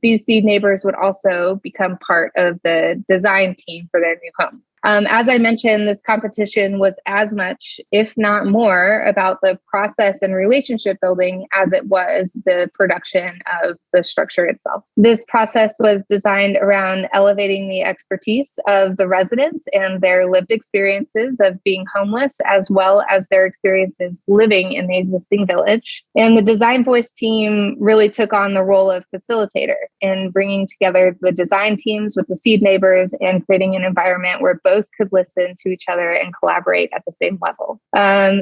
These seed neighbors would also become part of the design team for their new home. As I mentioned, this competition was as much, if not more, about the process and relationship building as it was the production of the structure itself. This process was designed around elevating the expertise of the residents and their lived experiences of being homeless, as well as their experiences living in the existing village. And the Design Voice team really took on the role of facilitator in bringing together the design teams with the seed neighbors and creating an environment where both could listen to each other and collaborate at the same level.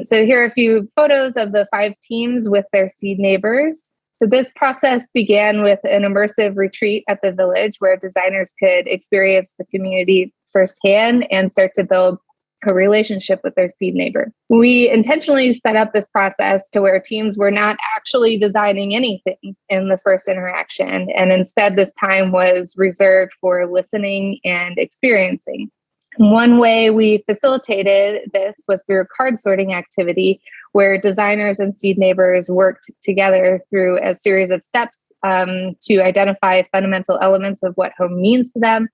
So here are a few photos of the 5 teams with their seed neighbors. So this process began with an immersive retreat at the village where designers could experience the community firsthand and start to build a relationship with their seed neighbor. We intentionally set up this process to where teams were not actually designing anything in the first interaction, and instead this time was reserved for listening and experiencing. One way we facilitated this was through a card sorting activity where designers and seed neighbors worked together through a series of steps to identify fundamental elements of what home means to them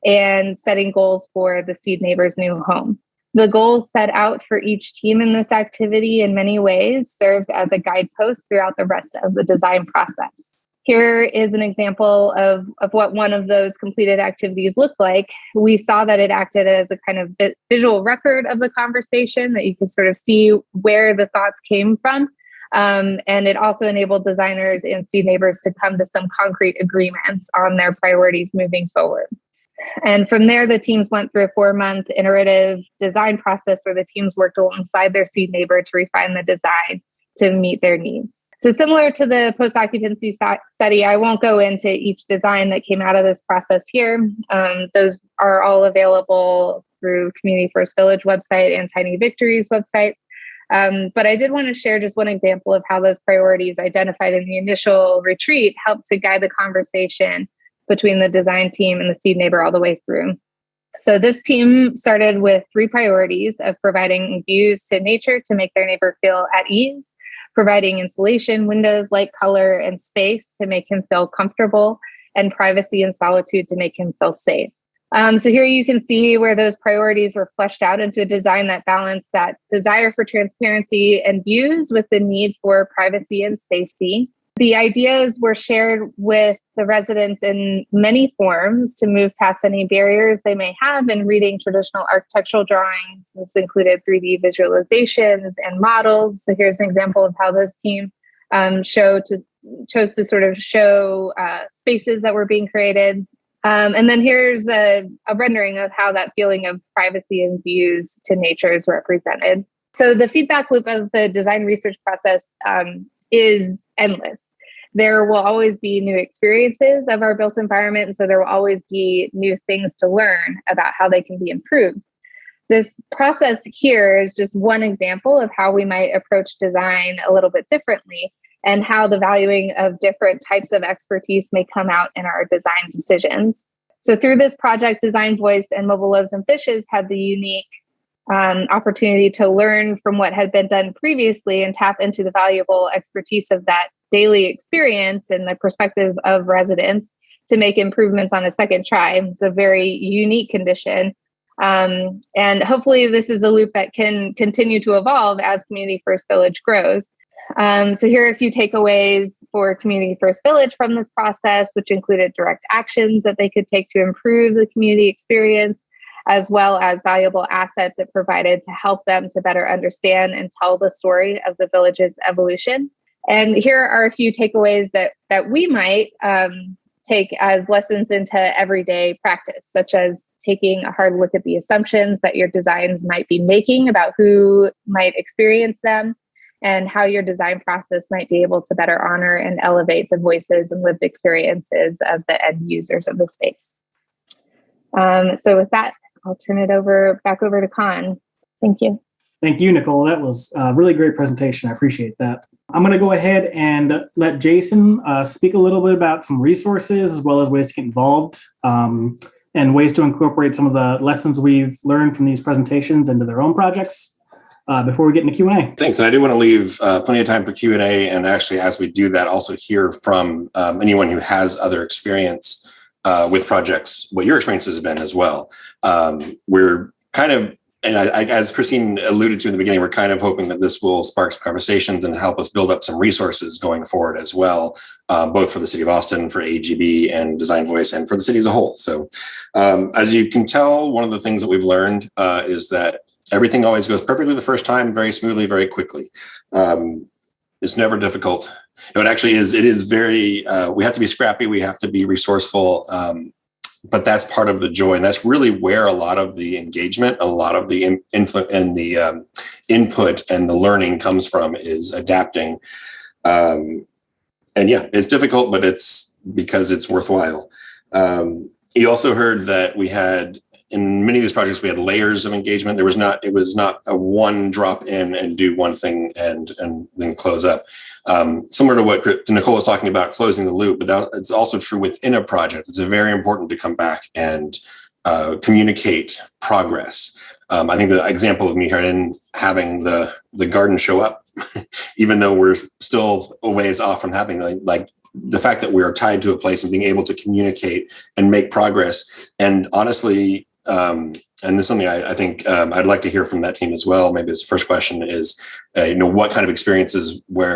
and setting goals for the seed neighbor's new home. The goals set out for each team in this activity in many ways served as a guidepost throughout the rest of the design process. Here is an example of what one of those completed activities looked like. We saw that it acted as a kind of visual record of the conversation, that you could sort of see where the thoughts came from. And it also enabled designers and seed neighbors to come to some concrete agreements on their priorities moving forward. And from there, the teams went through a 4-month iterative design process where the teams worked alongside their seed neighbor to refine the design to meet their needs. So similar to the post-occupancy study, I won't go into each design that came out of this process here. Those are all available through Community First Village website and Tiny Victories website. But I did want to share just one example of how those priorities identified in the initial retreat helped to guide the conversation between the design team and the seed neighbor all the way through. So this team started with 3 priorities of providing views to nature to make their neighbor feel at ease, providing insulation, windows, light, color, and space to make him feel comfortable, and privacy and solitude to make him feel safe. So here you can see where those priorities were fleshed out into a design that balanced that desire for transparency and views with the need for privacy and safety. The ideas were shared with the residents in many forms to move past any barriers they may have in reading traditional architectural drawings. This included 3D visualizations and models. So here's an example of how this team chose to sort of show spaces that were being created. And then here's a rendering of how that feeling of privacy and views to nature is represented. So the feedback loop of the design research process is endless. There will always be new experiences of our built environment, and so there will always be new things to learn about how they can be improved. This process here is just one example of how we might approach design a little bit differently and how the valuing of different types of expertise may come out in our design decisions. So through this project, Design Voice and Mobile Loaves and Fishes had the unique opportunity to learn from what had been done previously and tap into the valuable expertise of that daily experience and the perspective of residents to make improvements on a second try. It's a very unique condition. And hopefully this is a loop that can continue to evolve as Community First Village grows. So here are a few takeaways for Community First Village from this process, which included direct actions that they could take to improve the community experience, as well as valuable assets it provided to help them to better understand and tell the story of the village's evolution. And here are a few takeaways that we might take as lessons into everyday practice, such as taking a hard look at the assumptions that your designs might be making about who might experience them, and how your design process might be able to better honor and elevate the voices and lived experiences of the end users of the space. So with that, I'll turn it back over to Con. Thank you. Thank you, Nicole. That was a really great presentation. I appreciate that. I'm going to go ahead and let Jason speak a little bit about some resources as well as ways to get involved and ways to incorporate some of the lessons we've learned from these presentations into their own projects before we get into Q&A. Thanks. And I do want to leave plenty of time for Q&A. And actually, as we do that, also hear from anyone who has other experience with projects, what your experiences have been as well. We're kind of, and as Christine alluded to in the beginning, we're kind of hoping that this will spark some conversations and help us build up some resources going forward as well, both for the City of Austin, for AGB and Design Voice, and for the city as a whole. So as you can tell, one of the things that we've learned is that everything always goes perfectly the first time, very smoothly, very quickly. It's never difficult. No, it actually is. It is very, we have to be scrappy. We have to be resourceful. But that's part of the joy. And that's really where a lot of the engagement, a lot of the input and the input and the learning comes from, is adapting. And yeah, it's difficult, but it's because it's worthwhile. You also heard that we had, in many of these projects, we had layers of engagement. It was not a one drop in and do one thing and then close up. Similar to what Nicole was talking about, closing the loop, but it's also true within a project. It's very important to come back and communicate progress. I think the example of me here having the garden show up, even though we're still a ways off from having like the fact that we are tied to a place and being able to communicate and make progress. And honestly, and this is something I think I'd like to hear from that team as well. Maybe this first question is, what kind of experiences what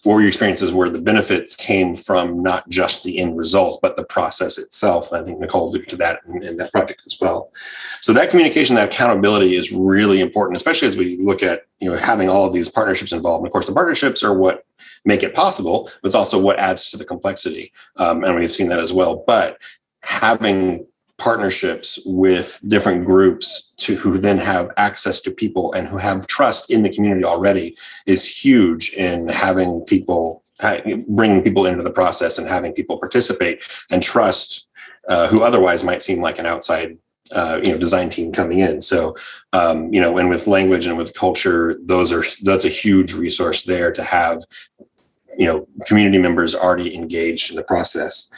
were your experiences where the benefits came from not just the end result, but the process itself? And I think Nicole alluded to that in that project as well. So that communication, that accountability is really important, especially as we look at, having all of these partnerships involved. And of course, the partnerships are what make it possible, but it's also what adds to the complexity. And we've seen that as well. But having partnerships with different groups who then have access to people and who have trust in the community already is huge in bringing people into the process and having people participate and trust who otherwise might seem like an outside design team coming in. So and with language and with culture, that's a huge resource there to have community members already engaged in the process.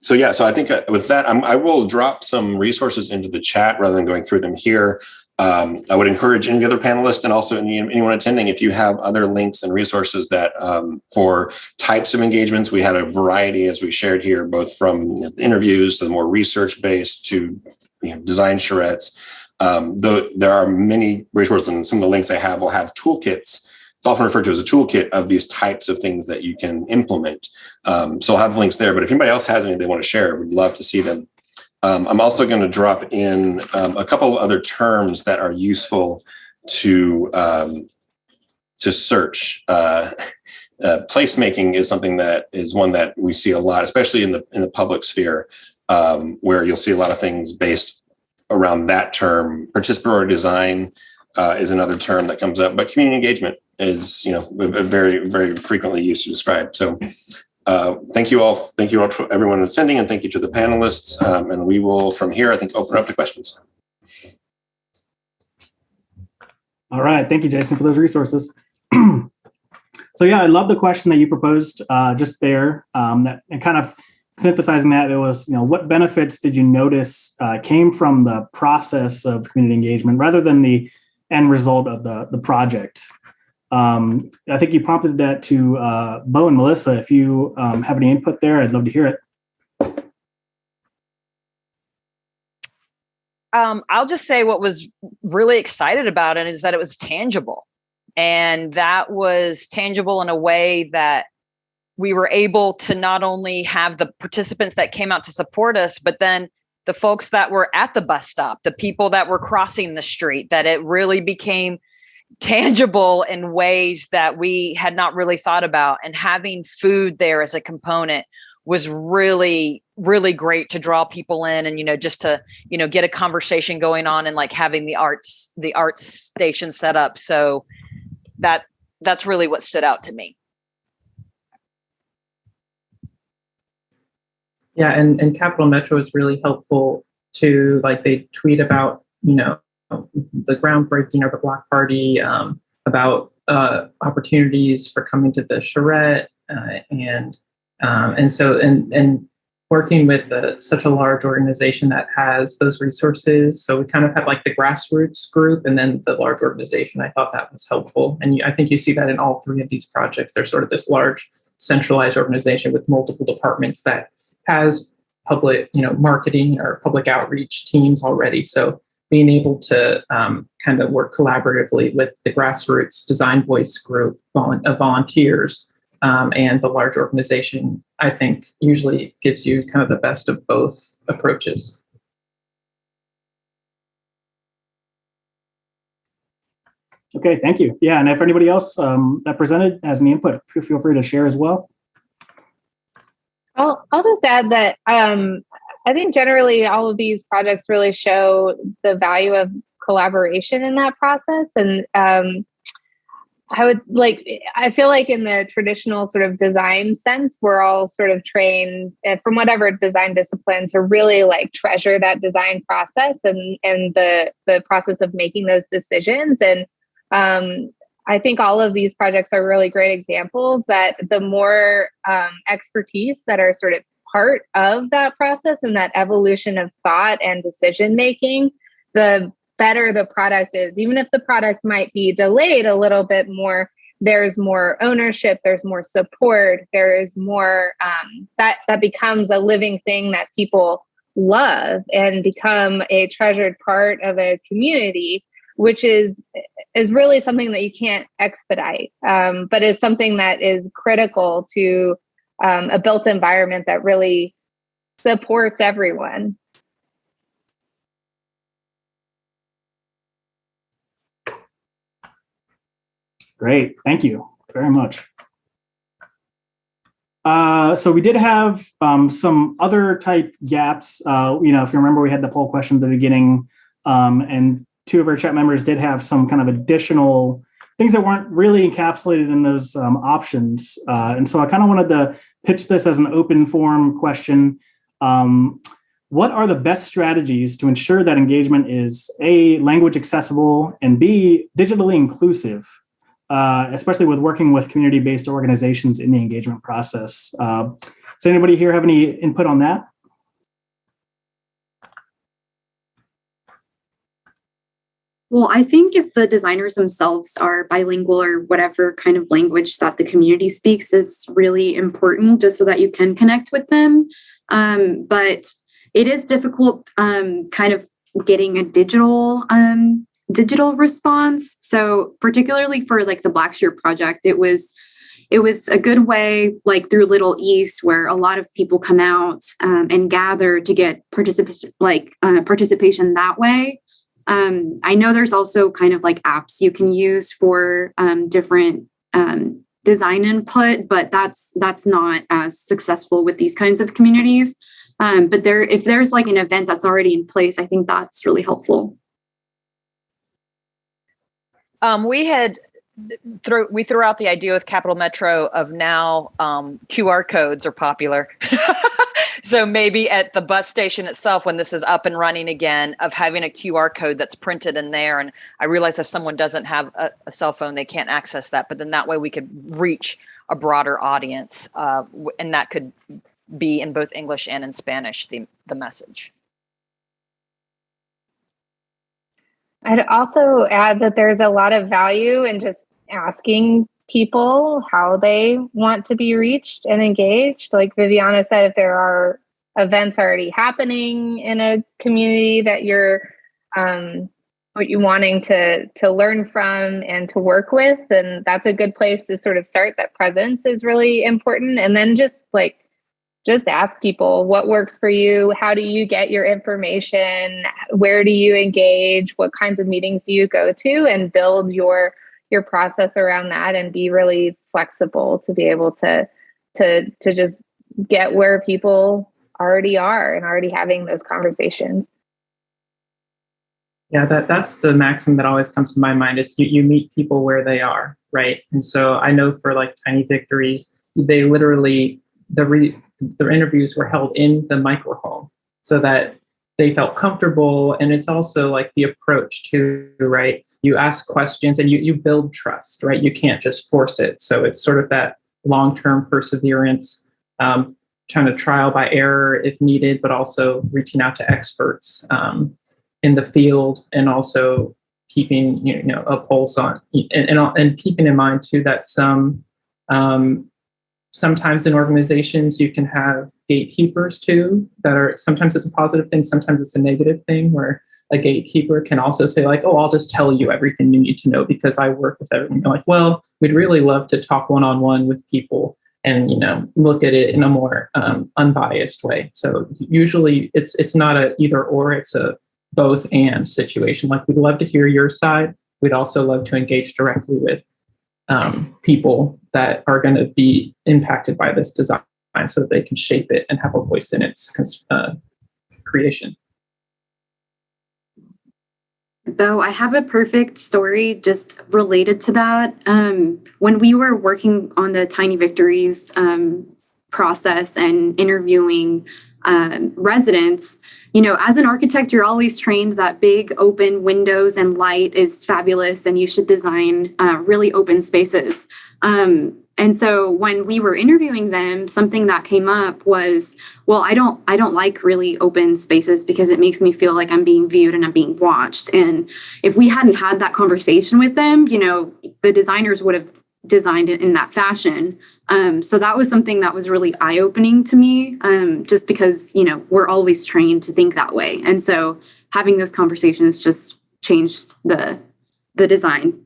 So I think with that, I will drop some resources into the chat rather than going through them here. I would encourage any other panelists and also anyone attending, if you have other links and resources that for types of engagements, we had a variety, as we shared here, both from interviews to the more research-based to design charrettes. Though there are many resources, and some of the links I have will have toolkits. It's often referred to as a toolkit of these types of things that you can implement. So I'll have links there, but if anybody else has any they want to share, we'd love to see them. I'm also going to drop in a couple of other terms that are useful to search. Placemaking is something that is one that we see a lot, especially in the public sphere, where you'll see a lot of things based around that term. Participatory design is another term that comes up, but community engagement is very, very frequently used to describe. So thank you all to everyone attending, and thank you to the panelists. And we will, from here, I think, open up to questions. All right, thank you, Jason, for those resources. So yeah, I love the question that you proposed just there. That and kind of synthesizing that, it was, what benefits did you notice came from the process of community engagement rather than the end result of the project? I think you prompted that to Bo and Melissa. If you have any input there, I'd love to hear it. I'll just say what was really excited about it is that it was tangible. And that was tangible in a way that we were able to not only have the participants that came out to support us, but then the folks that were at the bus stop, the people that were crossing the street, that it really became tangible in ways that we had not really thought about. And having food there as a component was really, really great to draw people in and, just to, get a conversation going on and like having the arts station set up. So that's really what stood out to me. Yeah, and Capital Metro is really helpful to, like, they tweet about, the groundbreaking or the block party, about opportunities for coming to the charrette, and working with such a large organization that has those resources. So we kind of have like the grassroots group and then the large organization. I thought that was helpful. And I think you see that in all three of these projects. There's sort of this large centralized organization with multiple departments that has public, marketing or public outreach teams already. So being able to kind of work collaboratively with the grassroots design voice group of volunteers and the large organization, I think usually gives you kind of the best of both approaches. Okay, thank you. Yeah, and if anybody else that presented has any input, feel free to share as well. I'll just add that I think generally all of these projects really show the value of collaboration in that process. And I feel like in the traditional sort of design sense, we're all sort of trained from whatever design discipline to really like treasure that design process and the process of making those decisions. And I think all of these projects are really great examples that the more expertise that are sort of part of that process and that evolution of thought and decision making, the better the product is. Even if the product might be delayed a little bit more, there's more ownership, there's more support, there is more that becomes a living thing that people love and become a treasured part of a community, which is really something that you can't expedite, but is something that is critical to a built environment that really supports everyone. Great, thank you very much. So we did have some other type gaps. If you remember, we had the poll question at the beginning, and two of our chat members did have some kind of additional things that weren't really encapsulated in those options. And so I kind of wanted to pitch this as an open forum question. What are the best strategies to ensure that engagement is A, language accessible, and B, digitally inclusive, especially with working with community-based organizations in the engagement process? Does anybody here have any input on that? Well, I think if the designers themselves are bilingual or whatever kind of language that the community speaks is really important just so that you can connect with them. But it is difficult kind of getting a digital response. So particularly for like the Blackshear project, it was a good way, like through Little East, where a lot of people come out and gather to get participation that way. I know there's also kind of like apps you can use for different design input, but that's not as successful with these kinds of communities. But if there's like an event that's already in place, I think that's really helpful. We threw out the idea with Capital Metro of now QR codes are popular. So maybe at the bus station itself, when this is up and running again, of having a QR code that's printed in there. And I realize if someone doesn't have a cell phone, they can't access that. But then that way we could reach a broader audience. And that could be in both English and in Spanish, the message. I'd also add that there's a lot of value in just asking people how they want to be reached and engaged. Like Viviana said, if there are events already happening in a community that you're wanting to learn from and to work with, then that's a good place to sort of start. That presence is really important. And then just ask people what works for you. How do you get your information? Where do you engage? What kinds of meetings do you go to? And build your process around that and be really flexible to be able to just get where people already are and already having those conversations. Yeah, that's the maxim that always comes to my mind. It's you meet people where they are, right? And so I know for like Tiny Victories, they literally, their interviews were held in the micro hall so that they felt comfortable. And it's also like the approach too, right? You ask questions and you build trust, right? You can't just force it. So it's sort of that long-term perseverance, trying to trial by error if needed, but also reaching out to experts in the field, and also keeping a pulse on and keeping in mind too that sometimes in organizations you can have gatekeepers too, that are, sometimes it's a positive thing, sometimes it's a negative thing, where a gatekeeper can also say like, oh, I'll just tell you everything you need to know because I work with everyone. You're like, well, we'd really love to talk one-on-one with people and look at it in a more unbiased way. So usually it's not a either or, it's a both and situation. Like, we'd love to hear your side. We'd also love to engage directly with people that are going to be impacted by this design so that they can shape it and have a voice in its creation. Though I have a perfect story just related to that. When we were working on the Tiny Victories process and interviewing residents, as an architect, you're always trained that big open windows and light is fabulous and you should design really open spaces. And so when we were interviewing them, something that came up was, well, I don't like really open spaces because it makes me feel like I'm being viewed and I'm being watched. And if we hadn't had that conversation with them, the designers would have designed it in that fashion. So that was something that was really eye-opening to me, just because, we're always trained to think that way. And so having those conversations just changed the design.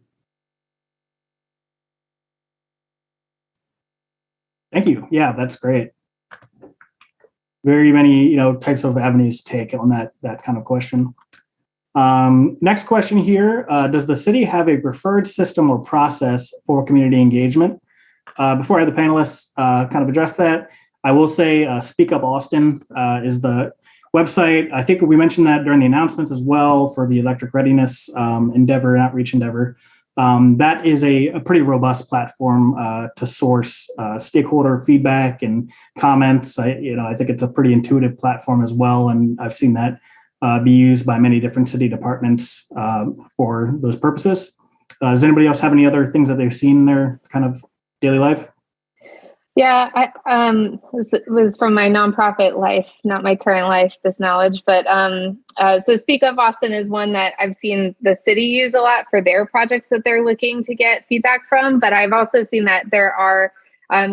Thank you. Yeah, that's great. Very many, types of avenues to take on that kind of question. Next question here. Does the city have a preferred system or process for community engagement? Before I have the panelists kind of address that, I will say Speak Up Austin is the website. I think we mentioned that during the announcements as well for the electric readiness outreach endeavor. That is a pretty robust platform to source stakeholder feedback and comments. I think it's a pretty intuitive platform as well, and I've seen that be used by many different city departments for those purposes. Does anybody else have any other things that they've seen in their kind of daily life? Yeah, this was from my nonprofit life, not my current life, this knowledge. But so Speak Up Austin is one that I've seen the city use a lot for their projects that they're looking to get feedback from. But I've also seen that there are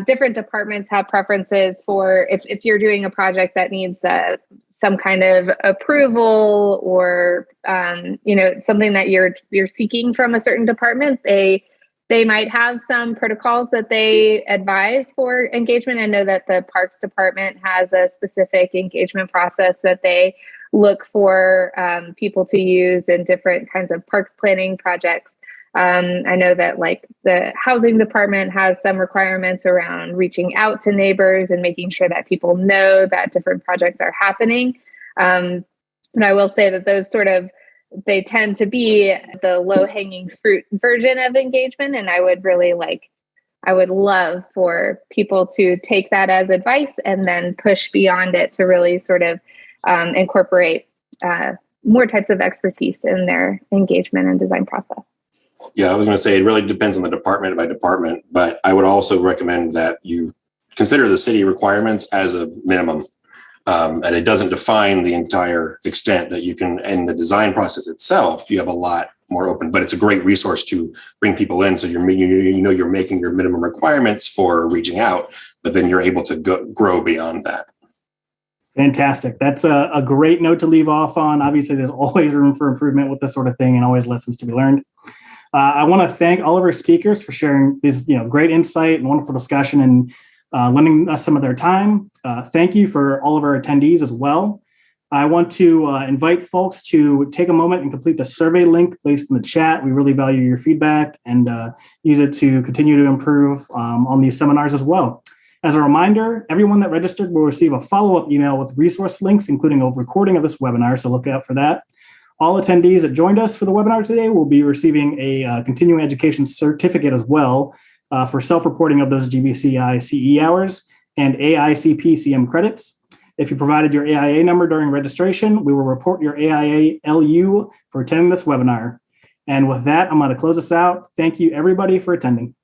different departments have preferences for if you're doing a project that needs some kind of approval or something that you're seeking from a certain department. They might have some protocols that they advise for engagement. I know that the Parks Department has a specific engagement process that they look for people to use in different kinds of parks planning projects. I know that like the Housing Department has some requirements around reaching out to neighbors and making sure that people know that different projects are happening. And I will say that those they tend to be the low-hanging fruit version of engagement. And I would love for people to take that as advice and then push beyond it to really sort of incorporate more types of expertise in their engagement and design process. Yeah, I was going to say it really depends on the department by department, but I would also recommend that you consider the city requirements as a minimum. And it doesn't define the entire extent that you can, and the design process itself, you have a lot more open, but it's a great resource to bring people in. So you're making your minimum requirements for reaching out, but then you're able to grow beyond that. Fantastic. That's a great note to leave off on. Obviously, there's always room for improvement with this sort of thing and always lessons to be learned. I want to thank all of our speakers for sharing this, great insight and wonderful discussion and lending us some of their time. Thank you for all of our attendees as well. I want to invite folks to take a moment and complete the survey link placed in the chat. We really value your feedback and use it to continue to improve on these seminars as well. As a reminder, everyone that registered will receive a follow-up email with resource links, including a recording of this webinar, so look out for that. All attendees that joined us for the webinar today will be receiving a continuing education certificate as well for self-reporting of those GBCI CE hours and AICP CM credits. If you provided your AIA number during registration, we will report your AIA LU for attending this webinar. And with that, I'm going to close us out. Thank you, everybody, for attending.